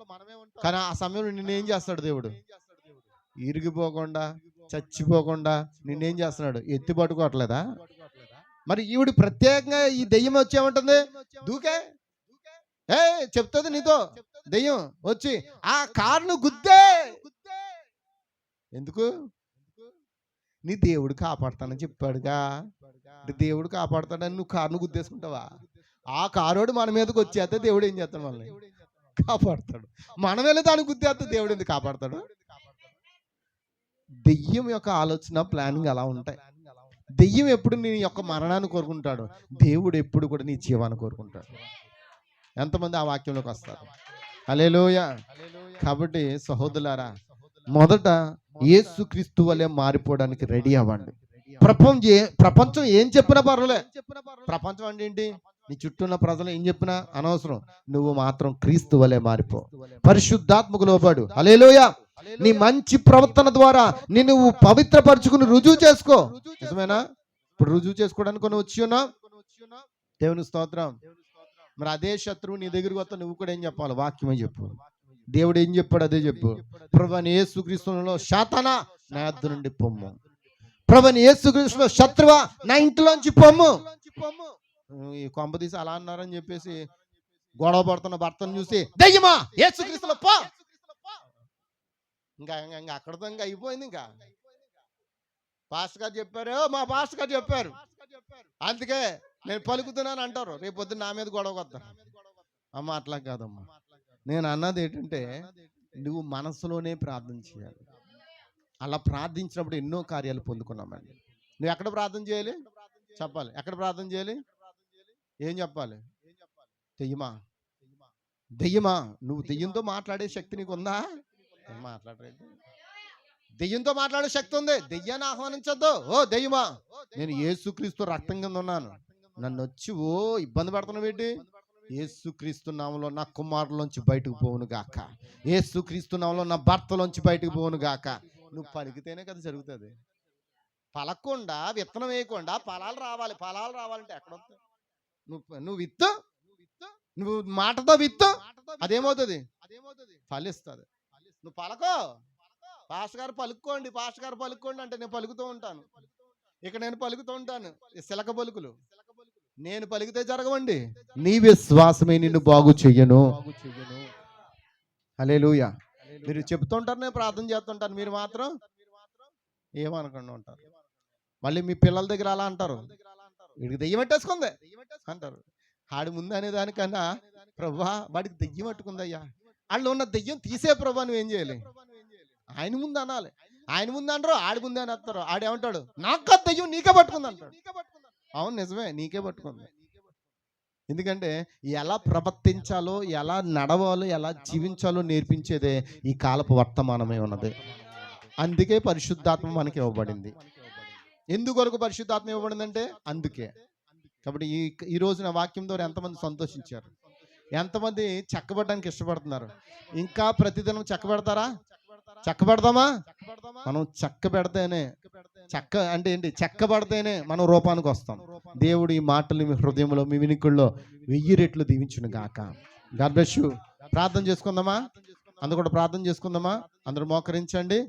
కానీ ఆ సమయంలో నిన్నేం చేస్తాడు దేవుడు? ఇరిగిపోకుండా చచ్చిపోకుండా నిన్నేం చేస్తున్నాడు? ఎత్తి పట్టుకోవట్లేదా? మరి ఈవిడ ప్రత్యేకంగా ఈ దెయ్యం వచ్చేమంటుంది? దూకే చెప్తుంది నీతో దెయ్యం వచ్చి ఆ కారును గుద్దే ఎందుకు? నీ దేవుడు కాపాడుతానని చెప్పాడుగా. దేవుడు కాపాడుతాడని నువ్వు కారును గుద్దేసుకుంటావా? ఆ కారోడు మన మీదకి వచ్చేస్తే దేవుడు ఏం చేస్తాడు? మనల్ని కాపాడుతాడు. మనం వెళ్ళి దాన్ని గుద్దేస్తే దేవుడు ఎందుకు కాపాడుతాడు? దెయ్యం యొక్క ఆలోచన, ప్లానింగ్ అలా ఉంటాయి. దెయ్యం ఎప్పుడు నీ యొక్క మరణాన్ని కోరుకుంటాడు, దేవుడు ఎప్పుడు కూడా నీ జీవాన్ని కోరుకుంటాడు. ఎంతమంది ఆ వాక్యంలోకి వస్తారు? హల్లెలూయా. కాబట్టి సహోదరులారా, మొదట యేసుక్రీస్తు వలె మారిపోవడానికి రెడీ అవ్వండి. ప్రపంచం ఏం చెప్పినా పర్వాలే. ప్రపంచం అంటే ఏంటి? నీ చుట్టూ ఉన్న ప్రజలు ఏం చెప్పినా అనవసరం. నువ్వు మాత్రం క్రీస్తు వలె మారిపో. పరిశుద్ధాత్మకు లోబడు. హల్లెలూయా. నీ మంచి ప్రవర్తన ద్వారా నువ్వు పవిత్రపరచుకుని రుజువు చేసుకో. నిజమేనా? ఇప్పుడు రుజువు చేసుకోవడానికి నువ్వు వచ్చి ఉన్నావు. దేవుని స్తోత్రం. మరి అదే శత్రువు నీ దగ్గరికి వస్తా, నువ్వు కూడా ఏం చెప్పాలి? వాక్యమే చెప్పు. దేవుడు ఏం చెప్పాడు అదే చెప్పు. ప్రభువైన యేసుక్రీస్తులో శాతానా, నా యొద్ద నుండి పొమ్ము. ప్రభువైన యేసుక్రీస్తులో శత్రువా, నా ఇంటిలోంచి పొమ్ము. ఈ కొంప తీసి అలా అన్నారని చెప్పేసి గొడవ పడుతున్న భర్తను చూసి దెయ్యమా యేసుక్రీస్తులో పో, ఇంకా ఇంకా అక్కడతో ఇంకా అయిపోయింది. ఇంకా పాస్టర్ గారు చెప్పారు, మా పాస్టర్ గారు చెప్పారు, అందుకే నేను పలుకుతున్నాను అంటారు. రేపు పొద్దున్న నా మీద గొడవ వద్దాను. అమ్మ అట్లా కాదమ్మా. నేను అన్నది ఏంటంటే, నువ్వు మనసులోనే ప్రార్థన చేయాలి. అలా ప్రార్థించినప్పుడు ఎన్నో కార్యాలు పొందుకున్నామండి. నువ్వు ఎక్కడ ప్రార్థన చేయాలి చెప్పాలి. ఎక్కడ ప్రార్థన చేయాలి? ఏం చెప్పాలి? దెయ్యమా, దెయ్యమా, నువ్వు దెయ్యంతో మాట్లాడే శక్తి నీకు ఉందా? మాట్లాడలేదు. దెయ్యంతో మాట్లాడే శక్తి ఉంది. దెయ్యాన్ని ఆహ్వానించొద్దు. ఓ దెయ్యమా, నేను యేసుక్రీస్తు రక్తం కింద ఉన్నాను, నన్ను వచ్చి ఇబ్బంది పడుతున్నావు ఏంటి? యేసుక్రీస్తు నామములో నా కుమారులోంచి బయటకు పోవును గాక, యేసుక్రీస్తు నామములో నా భర్తలోంచి బయటకు పోవును గాక. నువ్వు పలికితేనే కదా జరుగుతుంది. పలకుండా, విత్తనం వేయకుండా ఫలాలు రావాలి. ఫలాలు రావాలంటే ఎక్కడ వస్తాయి? నువ్వు విత్తు, నువ్వు మాటతో విత్తు, అదేమవుతుంది? ఫలిస్తుంది. నువ్వు పలకో. పాస్టర్ గారు పలుక్కోండి, పాస్టర్ గారు పలుక్కోండి అంటే నేను పలుకుతూ ఉంటాను. ఇక నేను పలుకుతూ ఉంటాను సిలక పలుకులు. నేను పలికితే జరగవండి. నీ విశ్వాసమే నిన్ను బాగు చెయ్యను. హల్లెలూయా. మీరు చెప్తుంటారు, నేను ప్రార్థన చేస్తుంటాను, మీరు మాత్రం ఏమనకుండా ఉంటారు. మళ్ళీ మీ పిల్లల దగ్గర అలా అంటారు, వీడికి దెయ్యం పట్టేసుకుంది అంటారు. ఆడి ముందు అనేదానికన్నా, ప్రభువా వాడికి దెయ్యం పట్టుకుందయ్యా, వాళ్ళు ఉన్న దెయ్యం తీసే ప్రభా, నువ్వేం చేయాలి? ఆయన ముందు అనాలి. ఆయన ముందు అంటారు, ఆడి ముందే అనేస్తారు. ఆడేమంటాడు? నాకు దెయ్యం నీకే పట్టుకుంది అంటాడు. అవును నిజమే, నీకే పట్టుకుంది. ఎందుకంటే ఎలా ప్రవర్తించాలో, ఎలా నడవాలో, ఎలా జీవించాలో నేర్పించేదే ఈ కాలపు వర్తమానమే ఉన్నది. అందుకే పరిశుద్ధాత్మ మనకి ఇవ్వబడింది. ఎందుకొరకు పరిశుద్ధాత్మ ఇవ్వబడిందంటే అందుకే. కాబట్టి ఈ రోజున వాక్యం ద్వారా ఎంతమంది సంతోషించారు? ఎంతమంది చెక్కబడడానికి ఇష్టపడుతున్నారు? ఇంకా ప్రతిదినం చెక్కబెడతారా? చెక్కబెడదామా? మనం చెక్క పెడితేనే, చెక్క అంటే ఏంటి? చెక్కబడితేనే మనం రూపానికి వస్తాం. దేవుడు ఈ మాటలు మీ హృదయంలో, మీ వినికుల్లో 1000 రెట్లు దీవించును గాక. God bless you. ప్రార్థన చేసుకుందామా? అందరూ కూడా ప్రార్థన చేసుకుందామా? అందరూ మోకరించండి.